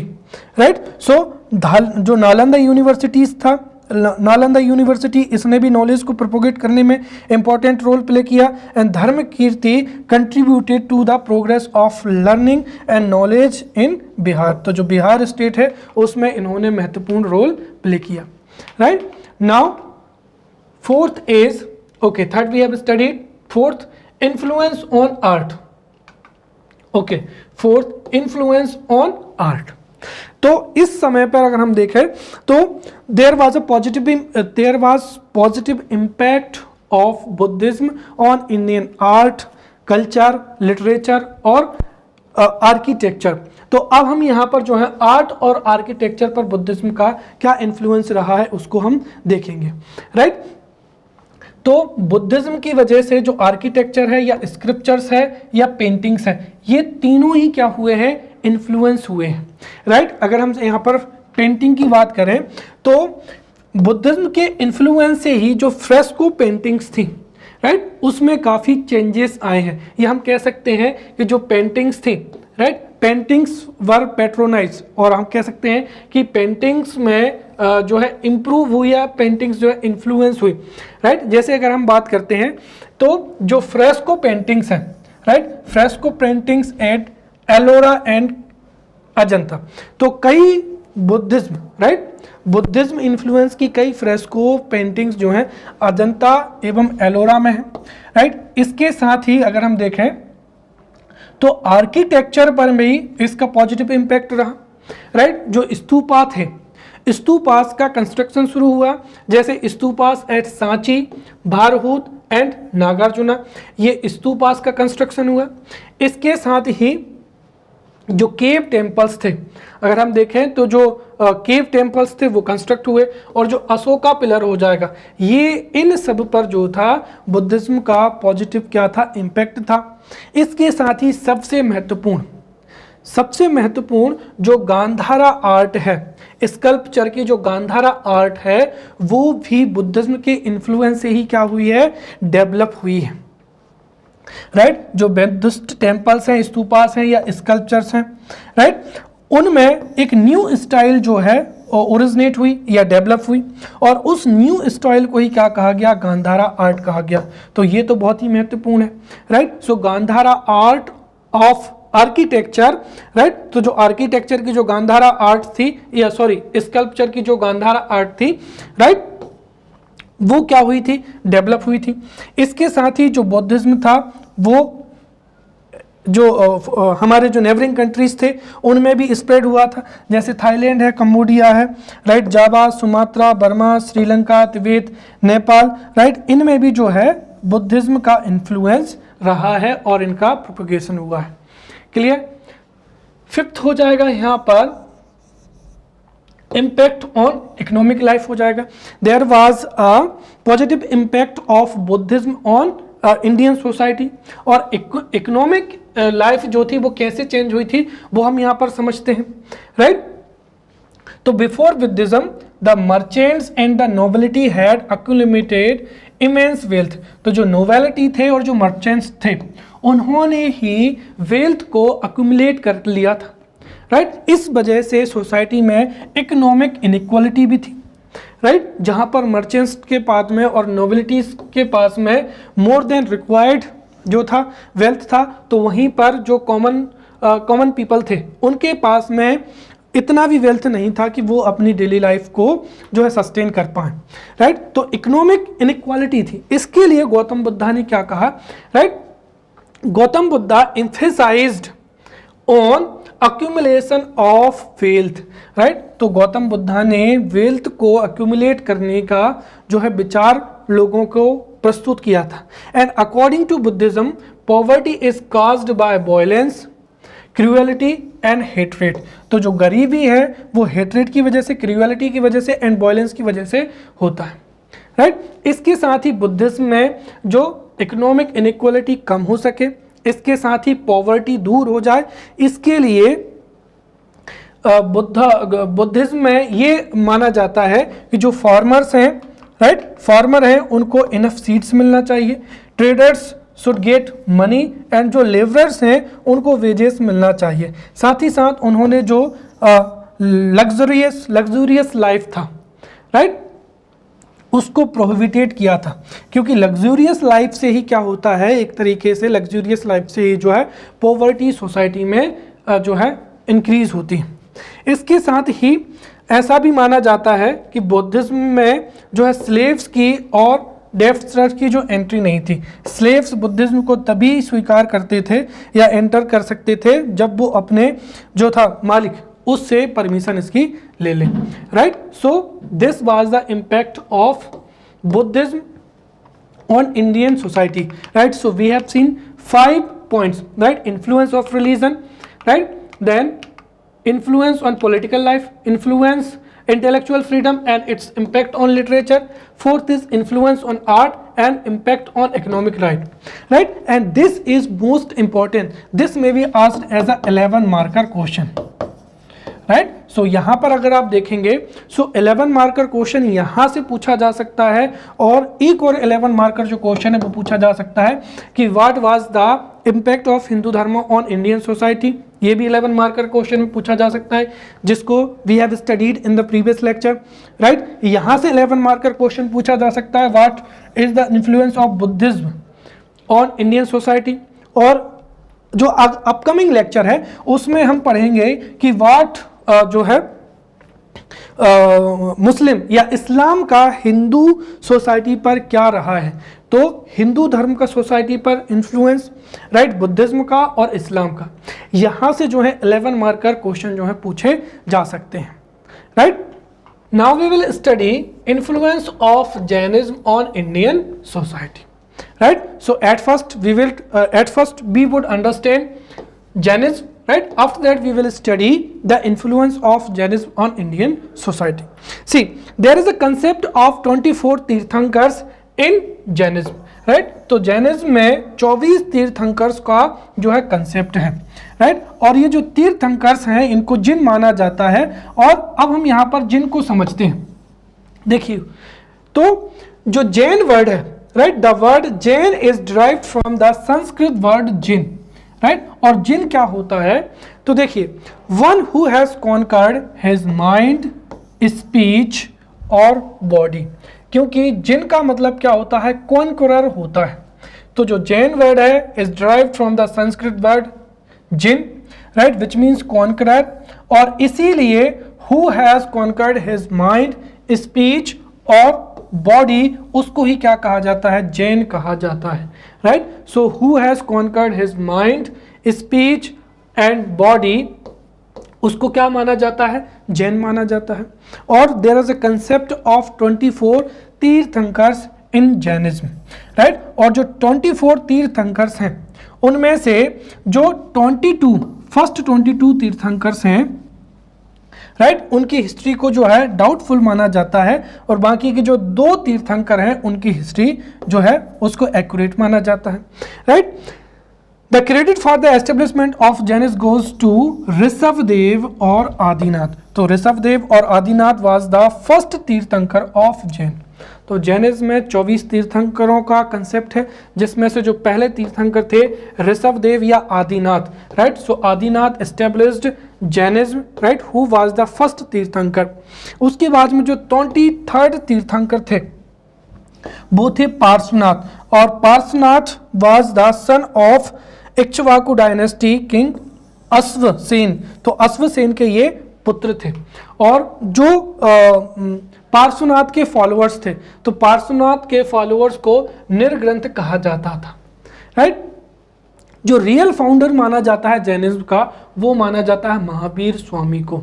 Speaker 1: right, so जो नालंदा यूनिवर्सिटीज था, नालंदा यूनिवर्सिटी, इसने भी नॉलेज को प्रोपोगेट करने में इंपॉर्टेंट रोल प्ले किया and Dharmakirti contributed to the progress of learning and knowledge in Bihar. तो जो बिहार स्टेट है उसमें इन्होंने महत्वपूर्ण रोल प्ले किया, right. Now fourth is, okay, third we have studied, fourth influence on art, okay, fourth influence on art. तो इस समय पर अगर हम देखें तो there was positive impact of Buddhism on Indian art, culture, literature और आर्किटेक्चर। तो अब हम यहाँ पर जो है आर्ट और आर्किटेक्चर पर बुद्धिज्म का क्या इन्फ्लुएंस रहा है उसको हम देखेंगे, राइट। तो बुद्धिज्म की वजह से जो आर्किटेक्चर है या स्क्रिप्चर्स है या पेंटिंग्स है, ये तीनों ही क्या हुए हैं, इन्फ्लुएंस हुए हैं, राइट। अगर हम यहाँ पर पेंटिंग की बात करें तो बुद्धिज्म के इन्फ्लुएंस से ही जो फ्रेस्को पेंटिंग्स थी, राइट, उसमें काफ़ी चेंजेस आए हैं। ये हम कह सकते हैं कि जो पेंटिंग्स थी, राइट, पेंटिंग्स वर पेट्रोनाइज, और हम कह सकते हैं कि पेंटिंग्स में जो है इम्प्रूव हुई या पेंटिंग्स जो है इन्फ्लुएंस हुई, राइट। जैसे अगर हम बात करते हैं तो जो फ्रेस्को पेंटिंग्स हैं, right, fresco paintings at Ellora and Ajanta, तो कई बुद्धिज्म, राइट, बुद्धिज्म इन्फ्लुएंस की कई फ्रेस्को पेंटिंग्स जो हैं अजंता एवं एलोरा में हैं, राइट। इसके साथ ही अगर हम देखें तो आर्किटेक्चर पर भी इसका पॉजिटिव इम्पैक्ट रहा, राइट। जो स्तूपात है, स्तूपास का कंस्ट्रक्शन शुरू हुआ, जैसे स्तूपास एट सांची, भारहूत एंड नागार्जुना, ये स्तूपास का कंस्ट्रक्शन हुआ। इसके साथ ही जो केव टेम्पल्स थे, अगर हम देखें तो जो केव टेम्पल्स थे वो कंस्ट्रक्ट हुए और जो अशोका पिलर हो जाएगा, ये इन सब पर जो था बुद्धिज्म का पॉजिटिव क्या था, इम्पैक्ट था। इसके साथ ही सबसे महत्वपूर्ण जो गांधारा आर्ट है, स्कल्पचर की जो गांधारा आर्ट है वो भी बुद्धिज्म के इन्फ्लुएंस से ही क्या हुई है, डेवलप हुई है, राइट। जो बुद्धिस्ट टेम्पल्स हैं, स्तूपास हैं या स्कल्पचर्स हैं, राइट, उनमें एक न्यू स्टाइल जो है ओरिजिनेट हुई या डेवलप हुई, और उस न्यू स्टाइल को ही क्या कहा गया, गांधारा आर्ट कहा गया। तो ये तो बहुत ही महत्वपूर्ण है, right. So Gandhara art of architecture, right. तो जो आर्किटेक्चर की जो गांधारा आर्ट थी, या सॉरी स्कल्पचर की जो गांधारा आर्ट थी, राइट, वो क्या हुई थी, डेवलप हुई थी। इसके साथ ही जो बौद्धिज्म था वो जो हमारे जो नेबरिंग कंट्रीज थे उनमें भी स्प्रेड हुआ था, जैसे थाईलैंड है, कंबोडिया है, right, Java, Sumatra, Burma, Sri Lanka, Tibet, Nepal, right, इनमें भी जो है बुद्धिज्म का इन्फ्लुएंस रहा है और इनका प्रोपगेशन हुआ है। क्लियर। फिफ्थ हो जाएगा यहाँ पर इम्पैक्ट ऑन इकोनॉमिक लाइफ हो जाएगा। There was a positive impact of Buddhism on Indian society, और इकोनॉमिक लाइफ जो थी वो कैसे चेंज हुई थी वो हम यहाँ पर समझते हैं, राइट। तो before Buddhism the merchants and the nobility had accumulated immense wealth. तो जो नोबिलिटी थे और जो मर्चेंट्स थे उन्होंने ही वेल्थ को अक्यूमुलेट कर लिया था, राइट। इस वजह से सोसाइटी में इकोनॉमिक इनइक्वालिटी भी थी, राइट, जहां पर मर्चेंट्स के पास में और नोबिलिटीज के पास में मोर देन रिक्वायर्ड जो था वेल्थ था, तो वहीं पर जो कॉमन पीपल थे उनके पास में इतना भी वेल्थ नहीं था कि वो अपनी डेली लाइफ को जो है सस्टेन कर पाए, राइट। तो इकोनॉमिक इनइक्वालिटी थी। इसके लिए गौतम बुद्धा ने क्या कहा, right, Gautam Buddha emphasised on accumulation of wealth, right. तो गौतम बुद्धा ने वेल्थ को अक्यूमुलेट करने का जो है विचार लोगों को प्रस्तुत किया था। And according to Buddhism poverty is caused by violence, cruelty and hatred. तो जो गरीबी है वो हेट्रेड की वजह से, क्रूएलिटी की वजह से एंड वायलेंस की वजह से होता है, राइट। इसके साथ ही बुद्धिज्म में जो इकोनॉमिक इनइक्वालिटी कम हो सके, इसके साथ ही पॉवर्टी दूर हो जाए, इसके लिए बुद्धिज्म में ये माना जाता है कि जो फार्मर्स हैं, राइट, फार्मर हैं, उनको इनफ सीड्स मिलना चाहिए, traders should get money, and जो लेबरर्स हैं उनको वेजेस मिलना चाहिए। साथ ही साथ उन्होंने जो लग्जूरियस लाइफ था, राइट, उसको प्रोहिबिटेड किया था, क्योंकि लग्जूरियस लाइफ से ही क्या होता है, एक तरीके से लग्जूरियस लाइफ से ही जो है पॉवर्टी सोसाइटी में जो है इंक्रीज होती है। इसके साथ ही ऐसा भी माना जाता है कि बुद्धिज्म में जो है स्लेव्स की और डेफ्टर्स की जो एंट्री नहीं थी। स्लेव्स बुद्धिज्म को तभी स्वीकार करते थे या एंटर कर सकते थे जब वो अपने जो था मालिक उससे परमिशन इसकी ले लें, right. So this was the impact of Buddhism on Indian society, right. So we have seen 5 points, right. Influence of religion, right, then influence on political life, influence intellectual freedom and its impact on literature. Fourth is influence on art and impact on economic right, and this is most important. This may be asked as a 11 marker question, right. So यहाँ पर अगर आप देखेंगे 11 marker question यहाँ से पूछा जा सकता है, और एक और 11 मार्कर जो क्वेश्चन है वो पूछा जा सकता है कि what was the impact of Hindu धर्म ऑन इंडियन सोसाइटी। ये भी 11 मार्कर क्वेश्चन में पूछा जा सकता है, जिसको we have studied in the previous lecture, right. यहाँ से 11 मार्कर क्वेश्चन पूछा जा सकता है, what is the influence of Buddhism on Indian society. और जो अपकमिंग लेक्चर है उसमें हम पढ़ेंगे कि व्हाट जो है मुस्लिम या इस्लाम का हिंदू सोसाइटी पर क्या रहा है। तो हिंदू धर्म का सोसाइटी पर इन्फ्लुएंस, राइट, बुद्धिज्म का और इस्लाम का, यहाँ से जो है 11 मार्कर क्वेश्चन जो है पूछे जा सकते हैं, right. Now we will study influence of Jainism on Indian society, right. So at first we would understand Jainism, right? After that we will study the influence of Jainism on Indian society. See, there is a concept of 24 tirthankaras in Jainism, right? तो Jainism में 24 तीर्थंकर्स का जो है concept है, right. और ये जो तीर्थंकर्स हैं इनको जिन माना जाता है, और अब हम यहाँ पर जिन को समझते हैं। देखिए, तो जो जैन वर्ड है, right, the word Jain is derived from the Sanskrit word jin, right. और जिन क्या होता है, तो देखिए, one who has conquered his mind, speech और बॉडी, क्योंकि जिन का मतलब क्या होता है, कॉन्करर होता है। तो जो जैन वर्ड है is derived from the Sanskrit word jin, right, which means conqueror, और इसीलिए who has conquered his mind, speech और बॉडी, उसको ही क्या कहा जाता है, जैन कहा जाता है, right. So who has conquered his mind, speech and body, उसको क्या माना जाता है, जैन माना जाता है। और there is a concept of 24 tirthankars in Jainism, right. और जो 24 तीर्थंकर्स हैं उनमें से जो 22 फर्स्ट 22 तीर्थंकर्स हैं, राइट, उनकी हिस्ट्री को जो है डाउटफुल माना जाता है, और बाकी के जो 2 तीर्थंकर हैं उनकी हिस्ट्री जो है उसको एक्यूरेट माना जाता है, right. The credit for the establishment of Jainism goes to Rishabdev और आदिनाथ। तो ऋषभदेव और आदिनाथ was the first तीर्थंकर of Jain। तो जैनिज्म में 24 तीर्थंकरों का कंसेप्ट है, जिसमें से जो पहले तीर्थंकर थे ऋषभदेव या Adinath, right. So Adinath established Jainism, right, who was the first तीर्थंकर। उसके बाद में जो 23rd तीर्थंकर थे वो थे पार्श्वनाथ, और Parshvanath was the son of Ikshvaku dynasty king Ashvasena. तो अश्वसेन के ये पुत्र थे। और जो पार्श्वनाथ के फॉलोअर्स थे, तो पार्श्वनाथ के फॉलोअर्स को निर्ग्रंथ कहा जाता था, राइट। जो रियल फाउंडर माना जाता है जैनिज्म का, वो माना जाता है महावीर स्वामी को,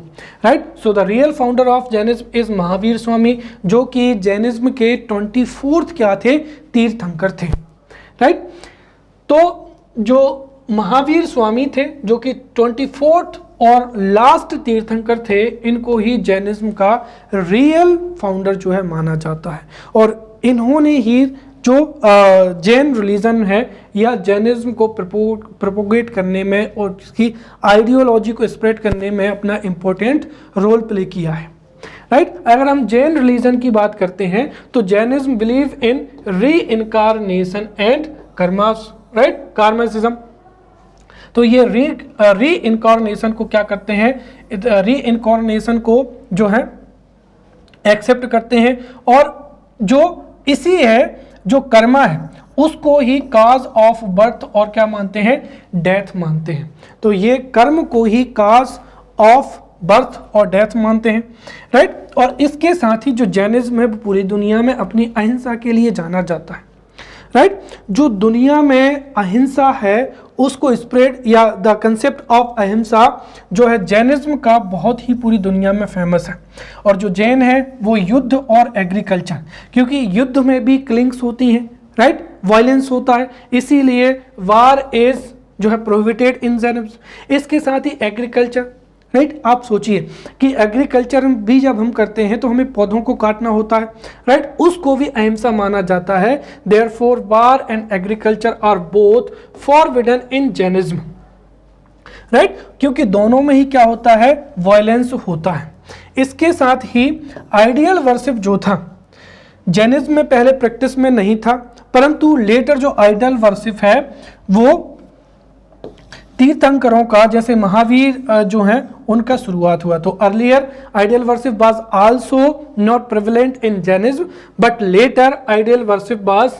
Speaker 1: right. So the real founder of Jainism is Mahavir Swami, जो कि जैनिज्म के 24th क्या थे, तीर्थंकर थे, राइट। तो जो महावीर स्वामी थे जो कि 24th और लास्ट तीर्थंकर थे, इनको ही जैनिज्म का रियल फाउंडर जो है माना जाता है। और इन्होंने ही जो जैन रिलीजन है या जैनिज्म को प्रोपोगेट करने में और इसकी आइडियोलॉजी को स्प्रेड करने में अपना इम्पोर्टेंट रोल प्ले किया है, राइट। अगर हम जैन रिलीजन की बात करते हैं तो जैनिज्म बिलीव इन री इनकारनेशन एंड कर्मास, राइट, कार्मासिज्म। तो ये री इनकारनेशन को क्या करते हैं, री इनकारनेशन को जो है एक्सेप्ट करते हैं, और जो इसी है जो कर्मा है उसको ही काज ऑफ बर्थ और क्या मानते हैं, डेथ मानते हैं। तो ये कर्म को ही काज ऑफ बर्थ और डेथ मानते हैं, राइट। और इसके साथ ही जो जैनिज्म है पूरी दुनिया में अपनी अहिंसा के लिए जाना जाता है, राइट। जो दुनिया में अहिंसा है उसको स्प्रेड या द कंसेप्ट ऑफ अहिंसा जो है जैनिज्म का बहुत ही पूरी दुनिया में फेमस है। और जो जैन है वो युद्ध और एग्रीकल्चर, क्योंकि युद्ध में भी किलिंग्स होती हैं, राइट, वायलेंस होता है, इसीलिए वार इज जो है प्रोहिबिटेड इन जैनिज्म। इसके साथ ही एग्रीकल्चर, राइट। आप सोचिए कि एग्रीकल्चर भी जब हम करते हैं तो हमें पौधों को काटना होता है, राइट, उसको भी अहिंसा माना जाता है। Therefore war and agriculture are both forbidden in Jainism, right, क्योंकि दोनों में ही क्या होता है, वायलेंस होता है। इसके साथ ही आइडियल वर्शिप जो था जैनिज्म में पहले प्रैक्टिस में नहीं था, परंतु लेटर जो आइडियल वर्शिप है वो तीर्थंकरों का, जैसे महावीर जो हैं उनका शुरुआत हुआ। तो earlier ideal worship was also not prevalent in Jainism, but later ideal worship was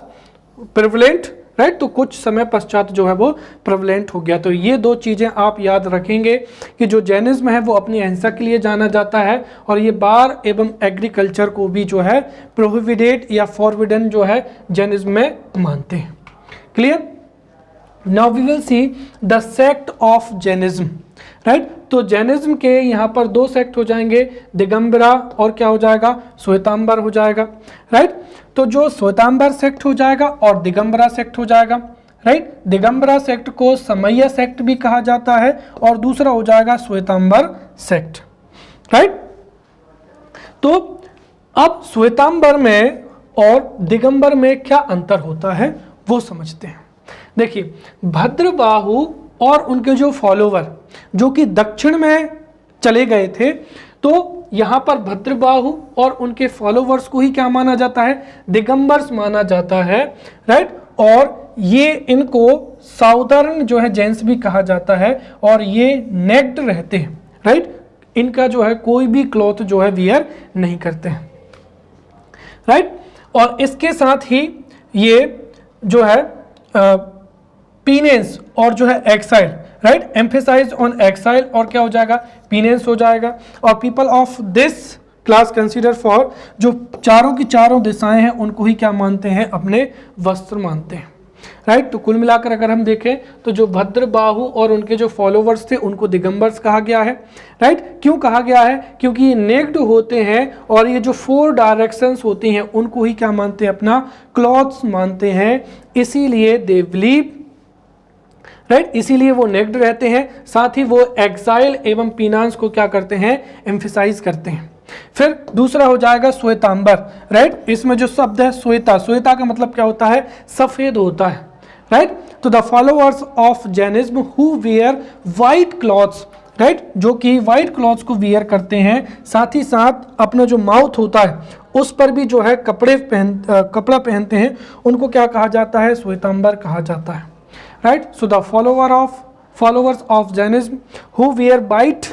Speaker 1: prevalent, right. तो कुछ समय पश्चात जो है वो प्रेवलेंट हो गया। तो ये 2 चीज़ें आप याद रखेंगे कि जो जैनिज्म है वो अपनी अहिंसा के लिए जाना जाता है, और ये बार एवं एग्रीकल्चर को भी जो है प्रोहिबिटेड या फॉरबिडन जो है जैनिज्म में मानते हैं। Clear? Now we will see the sect of Jainism, right? तो जैनिज्म के यहाँ पर 2 सेक्ट हो जाएंगे, दिगंबरा और क्या हो जाएगा, श्वेतांबर हो जाएगा, राइट। तो जो श्वेतांबर सेक्ट हो जाएगा और दिगंबरा सेक्ट हो जाएगा, राइट। दिगंबरा सेक्ट को समैया सेक्ट भी कहा जाता है और दूसरा हो जाएगा श्वेतांबर सेक्ट, राइट। तो अब श्वेतांबर में और दिगंबर में क्या अंतर होता है वो समझते हैं। देखिए, भद्रबाहु और उनके जो फॉलोवर जो कि दक्षिण में चले गए थे, तो यहाँ पर भद्रबाहु और उनके फॉलोवर्स को ही क्या माना जाता है, दिगंबर्स माना जाता है, राइट। और ये इनको साउदर्न जो है जैन्स भी कहा जाता है, और ये नेक्ड रहते हैं, राइट, इनका जो है कोई भी क्लॉथ जो है वियर नहीं करते हैं, राइट। और इसके साथ ही ये जो है पीनेंस और जो है exile, right, emphasise on exile और क्या हो जाएगा, पीनेंस हो जाएगा। और people of this class consider four, जो चारों की चारों दिशाएं हैं उनको ही क्या मानते हैं, अपने वस्त्र मानते हैं, राइट। तो कुल मिलाकर अगर हम देखें तो जो भद्रबाहु और उनके जो फॉलोवर्स थे उनको दिगंबर्स कहा गया है, राइट। क्यों कहा गया है, क्योंकि ये नेक्ड होते हैं और ये जो 4 डायरेक्शंस होती हैं उनको ही क्या मानते हैं, अपना क्लॉथ्स मानते हैं, इसीलिए दे बिलीव, राइट, इसीलिए वो नेक्ड रहते हैं। साथ ही वो एक्साइल एवं पीनांस को क्या करते हैं, एम्फेसाइज करते हैं। फिर दूसरा हो जाएगा श्वेतांबर, राइट। इसमें जो शब्द है श्वेता, श्वेता का मतलब क्या होता है, सफेद होता है, राइट। तो the followers of Jainism who wear white clothes, right, जो कि वाइट क्लॉथ्स को वियर करते हैं, साथ ही साथ अपना जो माउथ होता है उस पर भी जो है कपड़ा पहनते हैं, उनको क्या कहा जाता है, श्वेतांबर कहा जाता है, right. So the followers of Jainism who wear white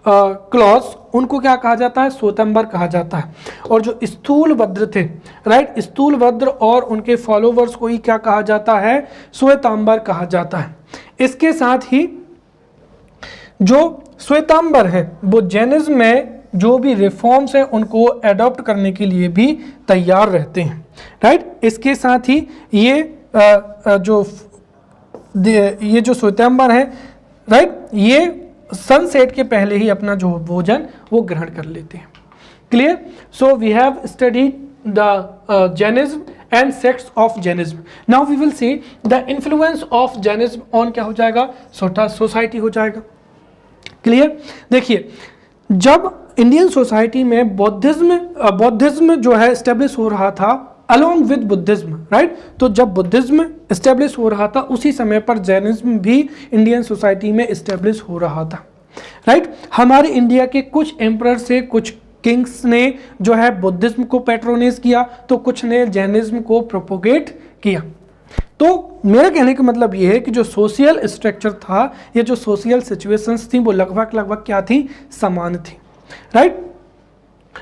Speaker 1: clothes, उनको क्या कहा जाता है, श्वेतांबर कहा जाता है। और जो स्थूलभद्र थे, राइट, स्थूलभद्र और उनके फॉलोवर्स को ही क्या कहा जाता है, श्वेतांबर कहा जाता है। इसके साथ ही जो श्वेतांबर है वो जैनिज्म में जो भी रिफॉर्म्स हैं उनको एडॉप्ट करने के लिए भी तैयार रहते हैं, राइट। इसके साथ ही ये जो श्वेतांबर है, राइट, ये सनसेट के पहले ही अपना जो भोजन वो ग्रहण कर लेते हैं। Clear. So we have studied the Jainism and sects of Jainism. Now we will see the influence of Jainism on क्या हो जाएगा, सोसाइटी हो जाएगा। क्लियर। देखिए, जब इंडियन सोसाइटी में बौद्धिज्म जो है एस्टेब्लिश हो रहा था अलॉन्ग विद बुद्धिज्म, राइट, तो जब बुद्धिज्म एस्टेब्लिश हो रहा था उसी समय पर जैनिज्म भी इंडियन सोसाइटी में एस्टेब्लिश हो रहा था, राइट। हमारे इंडिया के कुछ एम्परर से कुछ किंग्स ने जो है बुद्धिज्म को पैट्रोनाइज किया, तो कुछ ने जैनिज्म को प्रोपोगेट किया। तो मेरा कहने का मतलब ये है कि जो सोशल स्ट्रक्चर था या जो सोशल सिचुएशंस थी वो लगभग क्या थी, समान थी, राइट।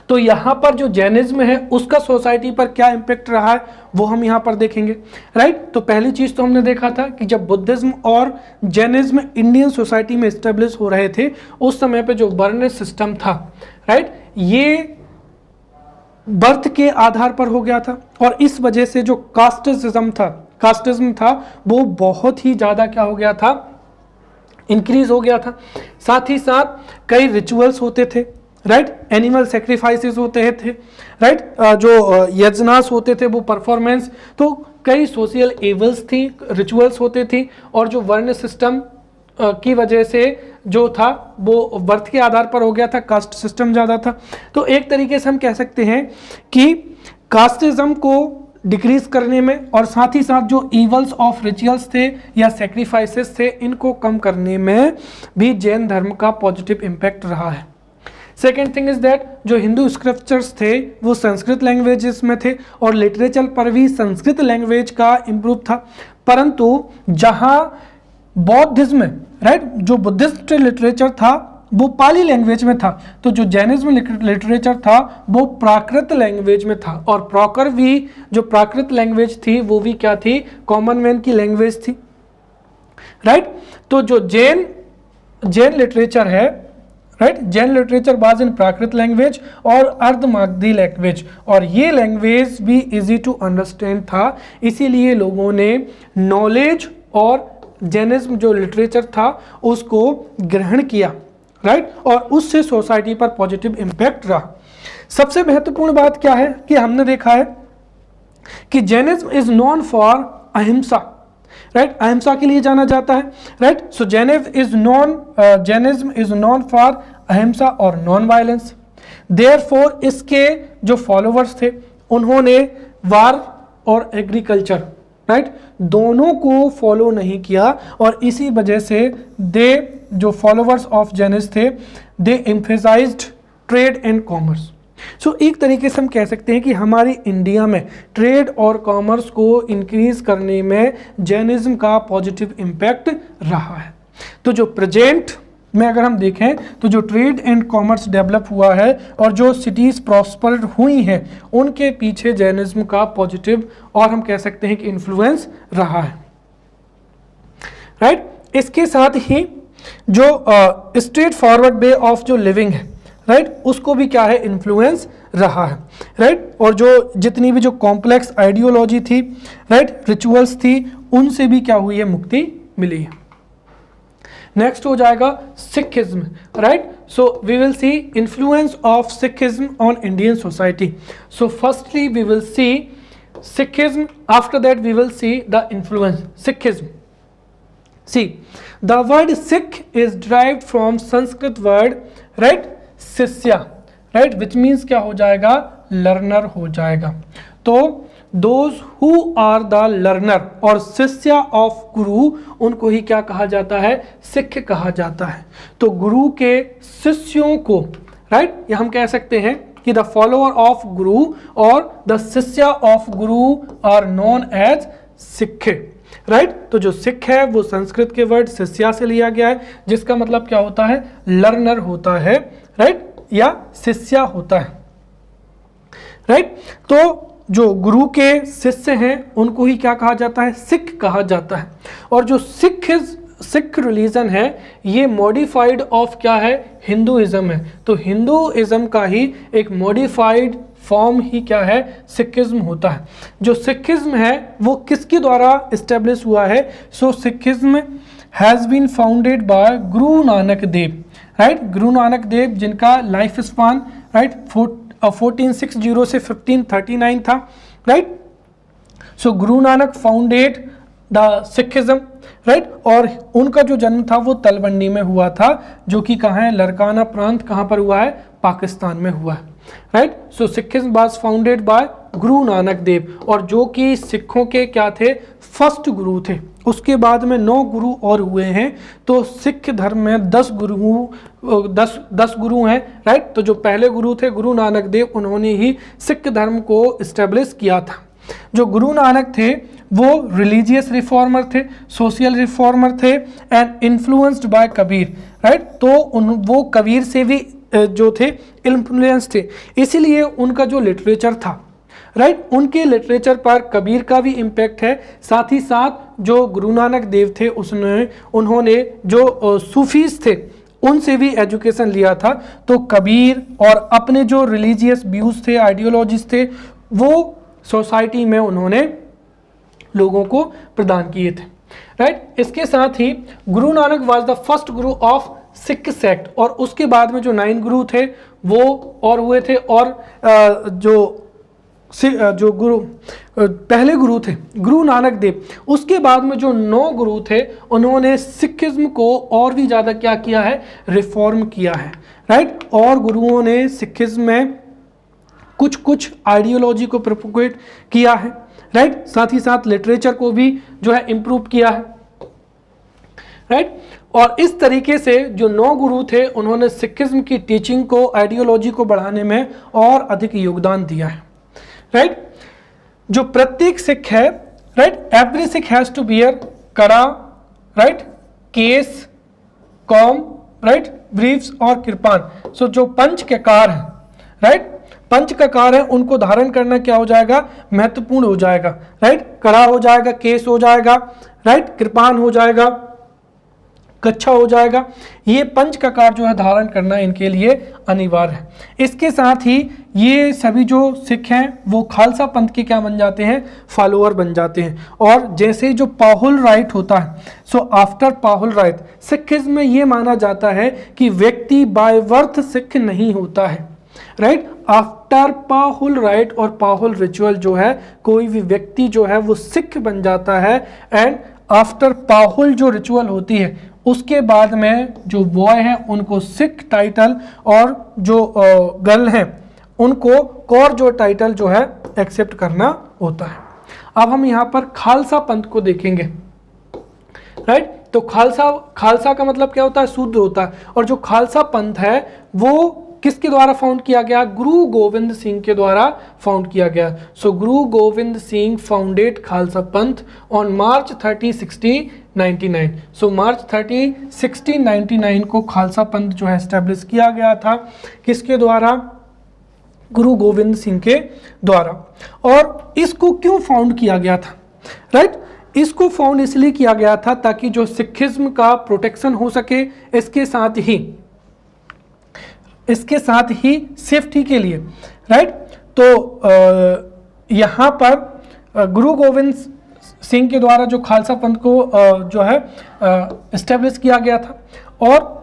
Speaker 1: तो यहाँ पर जो जैनिज्म है उसका सोसाइटी पर क्या इम्पैक्ट रहा है वो हम यहाँ पर देखेंगे, राइट। तो पहली चीज तो हमने देखा था कि जब बुद्धिज्म और जैनिज्म इंडियन सोसाइटी में एस्टेब्लिश हो रहे थे उस समय पे जो वर्ण सिस्टम था, राइट, ये बर्थ के आधार पर हो गया था और इस वजह से जो कास्टिज्म था वो बहुत ही ज्यादा क्या हो गया था, इंक्रीज हो गया था। साथ ही साथ कई रिचुअल्स होते थे, राइट, एनिमल सेक्रीफाइसेस होते थे, राइट, जो यज्ञनास होते थे वो परफॉर्मेंस, तो कई सोशल एवल्स थी, रिचुअल्स होते थे। और जो वर्ण सिस्टम की वजह से जो था वो बर्थ के आधार पर हो गया था, कास्ट सिस्टम ज़्यादा था। तो एक तरीके से हम कह सकते हैं कि कास्टिज्म को डिक्रीज करने में और साथ ही साथ जो इवल्स ऑफ रिचुअल्स थे या सेक्रीफाइसेस थे इनको कम करने में भी जैन धर्म का पॉजिटिव इम्पैक्ट रहा है। सेकेंड थिंग इज दैट जो हिंदू स्क्रिप्चर्स थे वो संस्कृत लैंग्वेजेस में थे और लिटरेचर पर भी संस्कृत लैंग्वेज का इम्प्रूव था, परंतु जहाँ बौद्धिज्म, राइट, जो बुद्धिस्ट लिटरेचर था वो पाली लैंग्वेज में था, तो जो जैनिज्म लिटरेचर था वो प्राकृत लैंग्वेज में था। और प्रॉकर भी जो प्राकृत लैंग्वेज थी वो भी क्या थी, कॉमन मैन की लैंग्वेज थी, राइट। तो जो जैन लिटरेचर है, right, Jain literature was in Prakrit language और अर्धमागधी लैंग्वेज, और ये लैंग्वेज भी इजी टू अंडरस्टैंड था, इसीलिए लोगों ने नॉलेज और जैनिज्म जो लिटरेचर था उसको ग्रहण किया, राइट, और उससे सोसाइटी पर पॉजिटिव इम्पैक्ट रहा। सबसे महत्वपूर्ण बात क्या है कि हमने देखा है कि जैनिज्म इज नोन फॉर अहिंसा, राइट, अहिंसा के लिए जाना जाता है, right. So Jainism is known for अहिंसा और नॉन वायलेंस। देयरफॉर इसके जो फॉलोवर्स थे उन्होंने वार और एग्रीकल्चर, राइट, दोनों को फॉलो नहीं किया और इसी वजह से जो फॉलोवर्स ऑफ जैनिज्म थे दे एम्फेसाइज्ड ट्रेड एंड कॉमर्स। सो एक तरीके से हम कह सकते हैं कि हमारी इंडिया में ट्रेड और कॉमर्स को इंक्रीज करने में जैनिज्म का पॉजिटिव इम्पैक्ट रहा है। तो जो प्रेजेंट में अगर हम देखें तो जो ट्रेड एंड कॉमर्स डेवलप हुआ है और जो सिटीज़ प्रॉस्पर्ड हुई हैं उनके पीछे जैनिज्म का पॉजिटिव और हम कह सकते हैं कि इन्फ्लुएंस रहा है, राइट। इसके साथ ही जो स्ट्रेट फॉरवर्ड वे ऑफ जो लिविंग है, राइट, उसको भी क्या है, इन्फ्लुएंस रहा है, राइट। और जो जितनी भी जो कॉम्प्लेक्स आइडियोलॉजी थी, राइट, रिचुअल्स थी, उनसे भी क्या हुई है, मुक्ति मिली है। नेक्स्ट हो जाएगा Sikhism, right. So we will see influence of Sikhism on Indian society. So firstly we will see Sikhism, after that we will see the influence Sikhism. See, the word Sikh is derived from Sanskrit word, right, Sisya, right, which means क्या हो जाएगा, learner हो जाएगा। तो those who are the learner और शिष्य of गुरु, उनको ही क्या कहा जाता है, सिख कहा जाता है। तो गुरु के शिष्यों को, राइट, या हम कह सकते हैं कि द फॉलोअर ऑफ गुरु और the shishya of guru are known as Sikh, right. तो जो सिख है वो संस्कृत के वर्ड शिष्या से लिया गया है, जिसका मतलब क्या होता है, लर्नर होता है, राइट, या शिष्य होता है, राइट। तो जो गुरु के शिष्य हैं उनको ही क्या कहा जाता है, सिख कहा जाता है। और जो सिख रिलीजन है ये मॉडिफाइड ऑफ क्या है, हिंदुइज्म है। तो हिंदुइज्म का ही एक मॉडिफाइड फॉर्म ही क्या है, सिखिज्म होता है। जो सिखिज्म है वो किसके द्वारा इस्टेब्लिश हुआ है, so Sikhism has been founded by Guru Nanak Dev, right. गुरु नानक देव जिनका लाइफ स्पान, राइट, 1460 से 1539 था, right. So Guru Nanak founded the Sikhism, right. और उनका जो जन्म था वो तलवंडी में हुआ था, जो कि कहाँ है, लरकाना प्रांत, कहाँ पर हुआ है, पाकिस्तान में हुआ है, right. So Sikhism was founded by Guru Nanak देव, और जो कि सिखों के क्या थे, फर्स्ट गुरु थे। उसके बाद में 9 गुरु और हुए हैं। तो सिख धर्म में 10 गुरु हैं, राइट। तो जो पहले गुरु थे गुरु नानक देव, उन्होंने ही सिख धर्म को इस्टेब्लिश किया था। जो गुरु नानक थे वो रिलीजियस रिफॉर्मर थे, सोशल रिफॉर्मर थे and influenced by Kabir, right. तो वो कबीर से भी जो थे इन्फ्लुएंस थे, इसीलिए उनका जो लिटरेचर था, राइट, उनके लिटरेचर पर कबीर का भी इम्पैक्ट है। साथ ही साथ जो गुरु नानक देव थे उन्होंने जो सूफीज थे उनसे भी एजुकेशन लिया था। तो कबीर और अपने जो रिलीजियस व्यूज थे, आइडियोलॉजीज थे, वो सोसाइटी में उन्होंने लोगों को प्रदान किए थे, राइट। इसके साथ ही Guru Nanak was the first Guru of Sikh sect, और उसके बाद में जो 9 गुरु थे वो और हुए थे। और जो गुरु पहले गुरु थे गुरु नानक देव, उसके बाद में जो 9 गुरु थे उन्होंने सिखिज्म को और भी ज़्यादा क्या किया है, रिफॉर्म किया है, राइट। और गुरुओं ने सिखिज्म में कुछ आइडियोलॉजी को प्रोपोगेट किया है, राइट। साथ ही साथ लिटरेचर को भी जो है इम्प्रूव किया है, राइट। और इस तरीके से जो 9 गुरु थे उन्होंने सिखिज्म की टीचिंग को, आइडियोलॉजी को बढ़ाने में और अधिक योगदान दिया है, राइट। जो प्रत्येक सिख है, right, every Sikh has to bear kada, right, kesh, comb, right, briefs और कृपान। सो जो पंच ककार है, राइट, पंच ककार है, उनको धारण करना क्या हो जाएगा, महत्वपूर्ण हो जाएगा, राइट। कड़ा हो जाएगा, केस हो जाएगा, राइट, कृपान हो जाएगा, कच्छा हो जाएगा। ये पंच ककार जो है धारण करना इनके लिए अनिवार्य है। इसके साथ ही ये सभी जो सिख हैं वो खालसा पंथ के क्या बन जाते हैं, फॉलोअर बन जाते हैं। और जैसे जो पाहुल राइट होता है, सो आफ्टर पाहुल राइट, सिखिज्म में ये माना जाता है कि व्यक्ति बाय बर्थ सिख नहीं होता है, राइट। आफ्टर पाहुल राइट और पाहुल रिचुअल जो है कोई भी व्यक्ति जो है वो सिख बन जाता है। एंड आफ्टर पाहुल जो रिचुअल होती है उसके बाद में जो बॉय हैं उनको सिख टाइटल, और जो गर्ल हैं उनको कौर जो टाइटल जो है एक्सेप्ट करना होता है। अब हम यहाँ पर खालसा पंथ को देखेंगे, राइट। तो खालसा का मतलब क्या होता है, शूद्र होता है। और जो खालसा पंथ है वो किसके द्वारा फाउंड किया गया? गुरु गोविंद सिंह के द्वारा फाउंड किया गया। सो गुरु गोविंद सिंह फाउंडेड खालसा पंथ ऑन मार्च 30, 1699। सो मार्च 30, 1699 को खालसा पंथ जो है एस्टेब्लिश किया गया था, किसके द्वारा? गुरु गोविंद सिंह के द्वारा। और इसको क्यों फाउंड किया गया था? राइट, इसको फाउंड इसलिए किया गया था ताकि जो सिखिज्म का प्रोटेक्शन हो सके, इसके साथ ही सेफ्टी के लिए। राइट, तो यहाँ पर गुरु गोविंद सिंह के द्वारा जो खालसा पंथ को जो है एस्टेब्लिश किया गया था, और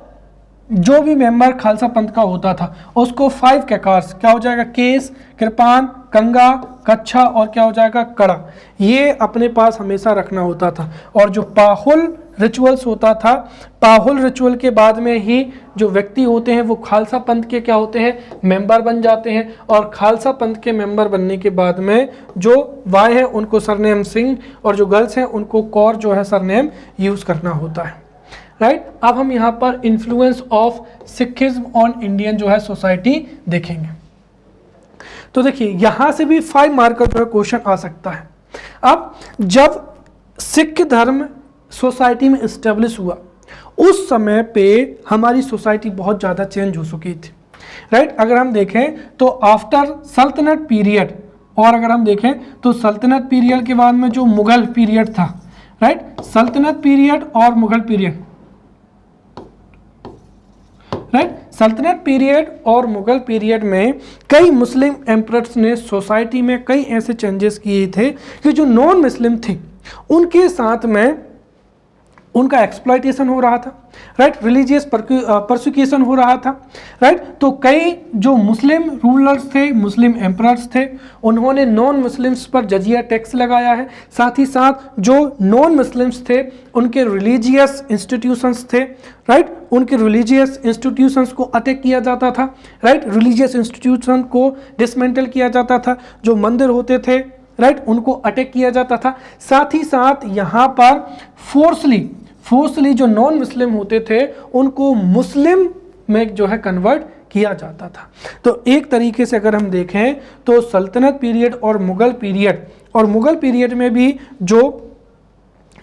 Speaker 1: जो भी मेंबर खालसा पंथ का होता था उसको 5 कैकार्स, क्या हो जाएगा? केस, कृपान, कंगा, कच्छा और क्या हो जाएगा? कड़ा, ये अपने पास हमेशा रखना होता था। और जो पाहुल रिचुअल्स होता था, पाहुल रिचुअल के बाद में ही जो व्यक्ति होते हैं वो खालसा पंथ के क्या होते हैं? मेंबर बन जाते हैं। और खालसा पंथ के मेंबर बनने के बाद में जो बॉय है उनको सरनेम सिंह, और जो गर्ल्स हैं उनको कौर जो है सरनेम यूज करना होता है। राइट, अब हम यहाँ पर influence of Sikhism on Indian जो है सोसाइटी देखेंगे। तो देखिए यहाँ से भी 5 मार्कर जो है क्वेश्चन आ सकता है। अब जब सिख धर्म सोसाइटी में एस्टेब्लिश हुआ, उस समय पे हमारी सोसाइटी बहुत ज़्यादा चेंज हो चुकी थी। राइट, अगर हम देखें तो आफ्टर सल्तनत पीरियड, और अगर हम देखें तो सल्तनत पीरियड के बाद में जो मुगल पीरियड था, राइट, सल्तनत पीरियड और मुगल पीरियड, राइट, सल्तनत पीरियड और मुगल पीरियड में कई मुस्लिम एम्परर्स ने सोसाइटी में कई ऐसे चेंजेस किए थे कि जो नॉन मुस्लिम थे उनके साथ में उनका एक्सप्लॉयटेशन हो रहा था। राइट, रिलीजियस परसिक्यूशन हो रहा था। राइट, तो कई जो मुस्लिम रूलर्स थे, मुस्लिम एम्परर्स थे, उन्होंने नॉन मुस्लिम्स पर जजिया टैक्स लगाया है। साथ ही साथ जो नॉन मुस्लिम्स थे उनके रिलीजियस इंस्टीट्यूशंस थे, राइट, उनके रिलीजियस इंस्टीट्यूशंस को अटैक किया जाता था। राइट, रिलीजियस इंस्टीट्यूशन को डिसमेंटल किया जाता था। जो मंदिर होते थे, राइट, उनको अटैक किया जाता था। साथ ही साथ यहाँ पर फोर्सली जो नॉन मुस्लिम होते थे उनको मुस्लिम में जो है कन्वर्ट किया जाता था। तो एक तरीके से अगर हम देखें तो सल्तनत पीरियड और मुगल पीरियड में भी जो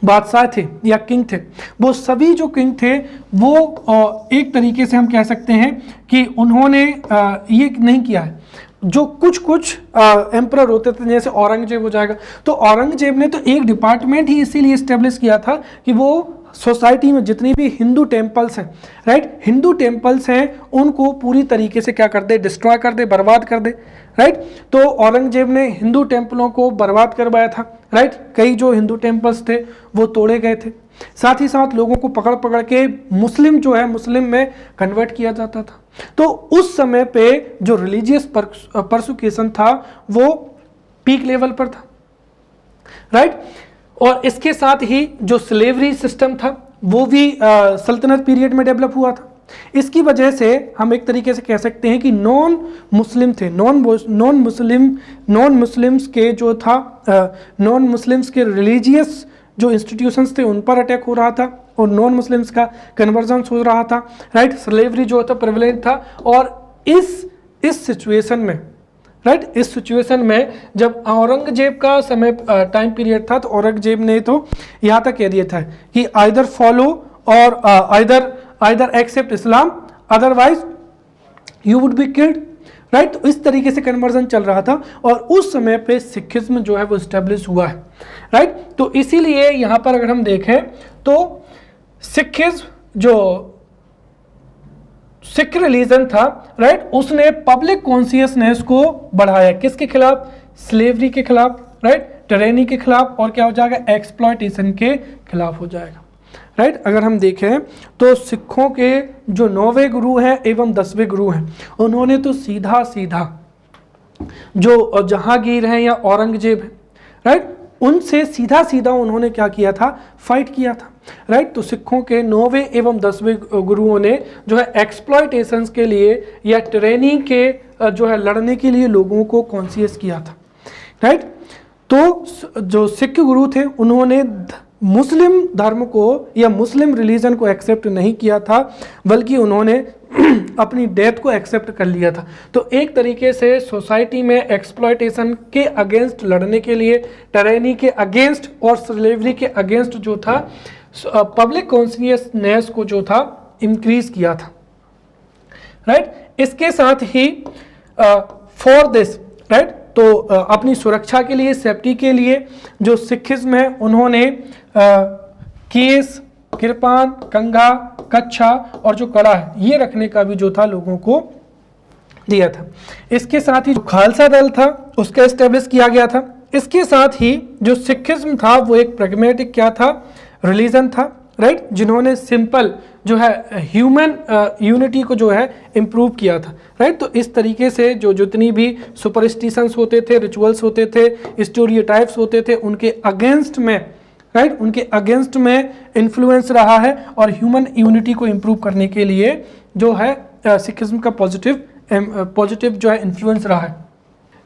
Speaker 1: बादशाह थे या किंग थे, वो सभी जो किंग थे वो एक तरीके से हम कह सकते हैं कि उन्होंने ये नहीं किया है। जो कुछ एम्परर होते थे, जैसे औरंगजेब हो जाएगा, तो औरंगजेब ने तो एक डिपार्टमेंट ही इसीलिए इस्टेब्लिश किया था कि वो सोसाइटी में जितनी भी हिंदू टेम्पल्स हैं, राइट, हिंदू टेम्पल्स हैं, उनको पूरी तरीके से क्या कर दे? डिस्ट्रॉय कर दे, बर्बाद कर दे। राइट, तो औरंगजेब ने हिंदू टेम्पलों को बर्बाद करवाया था। राइट, कई जो हिंदू टेम्पल्स थे वो तोड़े गए थे। साथ ही साथ लोगों को पकड़ के मुस्लिम जो है मुस्लिम में कन्वर्ट किया जाता था। तो उस समय पे जो रिलीजियस परसिक्यूशन था वो पीक लेवल पर था। राइट, और इसके साथ ही जो स्लेवरी सिस्टम था वो भी सल्तनत पीरियड में डेवलप हुआ था। इसकी वजह से हम एक तरीके से कह सकते हैं कि नॉन मुस्लिम्स के जो था नॉन मुस्लिम्स के रिलीजियस जो इंस्टीट्यूशंस थे उन पर अटैक हो रहा था और नॉन मुस्लिम्स का कन्वर्जन हो रहा था। राइट, स्लेवरी जो था प्रेवलेंट था। और इस सिचुएशन में, राइट, इस सिचुएशन में जब औरंगजेब का समय टाइम पीरियड था, तो औरंगजेब ने तो यहाँ तक कह दिया था कि आइदर फॉलो और either accept Islam, otherwise you would be killed. Right, तो इस तरीके से कन्वर्जन चल रहा था और उस समय पे सिखिज्म जो है वो इस्टेब्लिश हुआ है। राइट, तो इसीलिए यहाँ पर अगर हम देखें तो सिखिज्म जो सिख रिलीजन था, राइट, उसने पब्लिक कॉन्शियसनेस को बढ़ाया। किसके खिलाफ? स्लेवरी के खिलाफ, राइट, टिरेनी के खिलाफ, और क्या हो जाएगा? एक्सप्लॉयटेशन के खिलाफ हो जाएगा। राइट, अगर हम देखें तो सिखों के जो 9वें गुरु हैं एवं 10वें गुरु हैं, उन्होंने तो सीधा जो जहांगीर हैं या औरंगजेब है, राइट, उनसे सीधा उन्होंने क्या किया था? फाइट किया था। राइट, तो सिखों के 9वें एवं 10वें गुरुओं ने जो है एक्सप्लॉयटेशंस के लिए या ट्रेनिंग के जो है लड़ने के लिए लोगों को कॉन्शियस किया था। राइट, तो जो सिख गुरु थे उन्होंने मुस्लिम धर्म को या मुस्लिम रिलीजन को एक्सेप्ट नहीं किया था, बल्कि उन्होंने अपनी डेथ को एक्सेप्ट कर लिया था। तो एक तरीके से सोसाइटी में एक्सप्लॉयटेशन के अगेंस्ट लड़ने के लिए, टायरेनी के अगेंस्ट और स्लेवरी के अगेंस्ट जो था, पब्लिक कॉन्शियसनेस को जो था इंक्रीज किया था, राइट। इसके साथ ही फॉर दिस, राइट, तो अपनी सुरक्षा के लिए, सेफ्टी के लिए जो सिखिज्म है उन्होंने केस, किरपान, कंघा, कच्छा और जो कड़ा है ये रखने का भी जो था लोगों को दिया था। इसके साथ ही जो खालसा दल था उसका एस्टेब्लिश किया गया था। इसके साथ ही जो सिखिज्म था वो एक प्रैग्मेटिक क्या था, रिलीजन था, राइट, जिन्होंने सिंपल जो है ह्यूमन यूनिटी को जो है इम्प्रूव किया था, राइट। तो इस तरीके से जो जितनी भी सुपरस्टिशंस होते थे, रिचुअल्स होते थे, स्टोरियोटाइप्स होते थे, उनके अगेंस्ट में, राइट, उनके अगेंस्ट में इन्फ्लुएंस रहा है और ह्यूमन यूनिटी को इम्प्रूव करने के लिए जो है सिखिज्म का पॉजिटिव जो है इन्फ्लुएंस रहा है।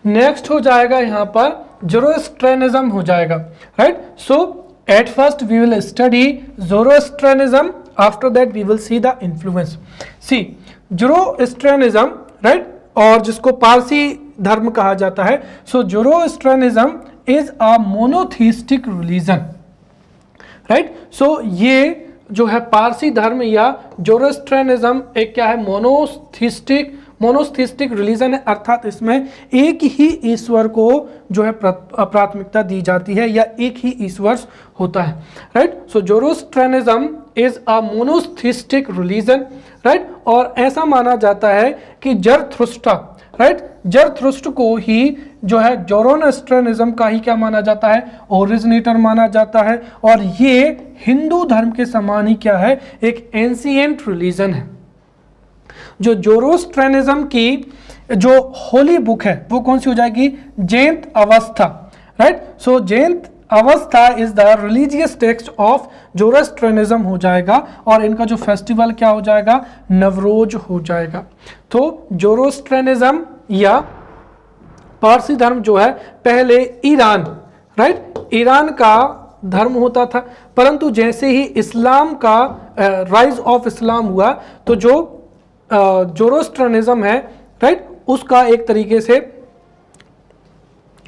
Speaker 1: नेक्स्ट हो जाएगा यहाँ पर ज़ोरोएस्ट्रियनिज्म हो जाएगा, right. So at first we will study Zoroastrianism, after that we will see the influence. See, Zoroastrianism, right, और जिसको पारसी धर्म कहा जाता है, so Zoroastrianism is a monotheistic religion, right. So ये जो है पारसी धर्म या Zoroastrianism एक क्या है, मोनोथिस्टिक रिलीजन है, अर्थात इसमें एक ही ईश्वर को जो है प्राथमिकता दी जाती है या एक ही ईश्वर होता है, right. So Zoroastrianism is a monotheistic religion, right. और ऐसा माना जाता है कि जरथुस्ट्रा, राइट, जरथुस्ट को ही जो है ज़ोरोएस्ट्रियनिज्म का ही क्या माना जाता है, ओरिजिनेटर माना जाता है। और ये हिंदू धर्म के समान ही क्या है, एक एंशिएंट रिलीजन है। जो ज़ोरोएस्ट्रियनिज्म की जो होली बुक है वो कौन सी हो जाएगी, जैन अवस्था, right. So Zend Avesta is the religious text of Zoroastrianism हो जाएगा और इनका जो फेस्टिवल क्या हो जाएगा, नवरोज हो जाएगा। तो ज़ोरोएस्ट्रियनिज्म या पारसी धर्म जो है पहले ईरान, राइट, ईरान का धर्म होता था, परंतु जैसे ही इस्लाम का राइज ऑफ इस्लाम हुआ तो जो ज़ोरोएस्ट्रियनिज्म है, राइट, उसका एक तरीके से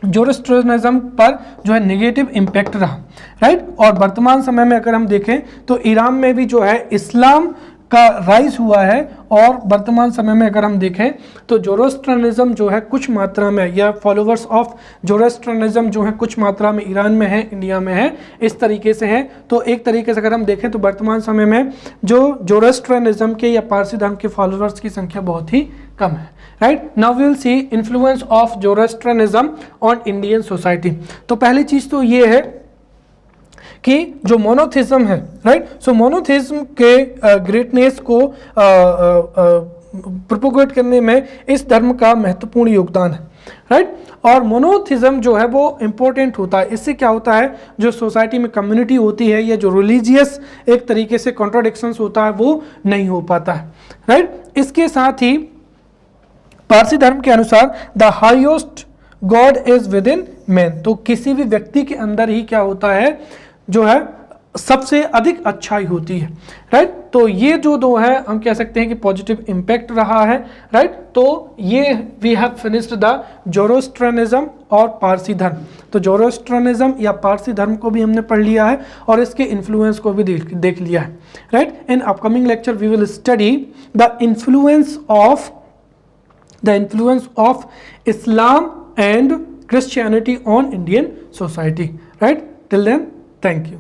Speaker 1: ज़ोरोएस्ट्रियनिज्म पर जो है नेगेटिव इम्पैक्ट रहा, राइट। और वर्तमान समय में अगर हम देखें तो ईरान में भी जो है इस्लाम का राइज हुआ है और वर्तमान समय में अगर हम देखें तो ज़ोरोएस्ट्रियनिज्म जो है कुछ मात्रा में या फॉलोअर्स ऑफ ज़ोरोएस्ट्रियनिज्म जो है कुछ मात्रा में ईरान में है, इंडिया में है, इस तरीके से है। तो एक तरीके से अगर हम देखें तो वर्तमान समय में जो ज़ोरोएस्ट्रियनिज्म के या पारसी धर्म के फॉलोअर्स की संख्या बहुत ही कम है, right. Now we will see influence of Zoroastrianism on Indian society. तो पहली चीज़ तो ये है कि जो मोनोथिज्म है, राइट, सो मोनोथिज्म के ग्रेटनेस को प्रोपोगेट करने में इस धर्म का महत्वपूर्ण योगदान है, राइट। और मोनोथिज्म जो है वो इम्पोर्टेंट होता है। इससे क्या होता है, जो सोसाइटी में कम्युनिटी होती है या जो रिलीजियस एक तरीके से कॉन्ट्राडिक्शंस होता है वो नहीं हो पाता है, राइट। इसके साथ ही पारसी धर्म के अनुसार the highest God is with in man, तो किसी भी व्यक्ति के अंदर ही क्या होता है, जो है सबसे अधिक अच्छाई होती है, राइट। तो ये जो दो है हम कह सकते हैं कि पॉजिटिव इम्पैक्ट रहा है, राइट। तो ये वी हैव फिनिश्ड द ज़ोरोएस्ट्रियनिज्म और पारसी धर्म। तो ज़ोरोएस्ट्रियनिज्म या पारसी धर्म को भी हमने पढ़ लिया है और इसके इन्फ्लुएंस को भी देख लिया है, right. In upcoming lecture we will study the influence of Islam and Christianity on Indian society, right? Till then, thank you.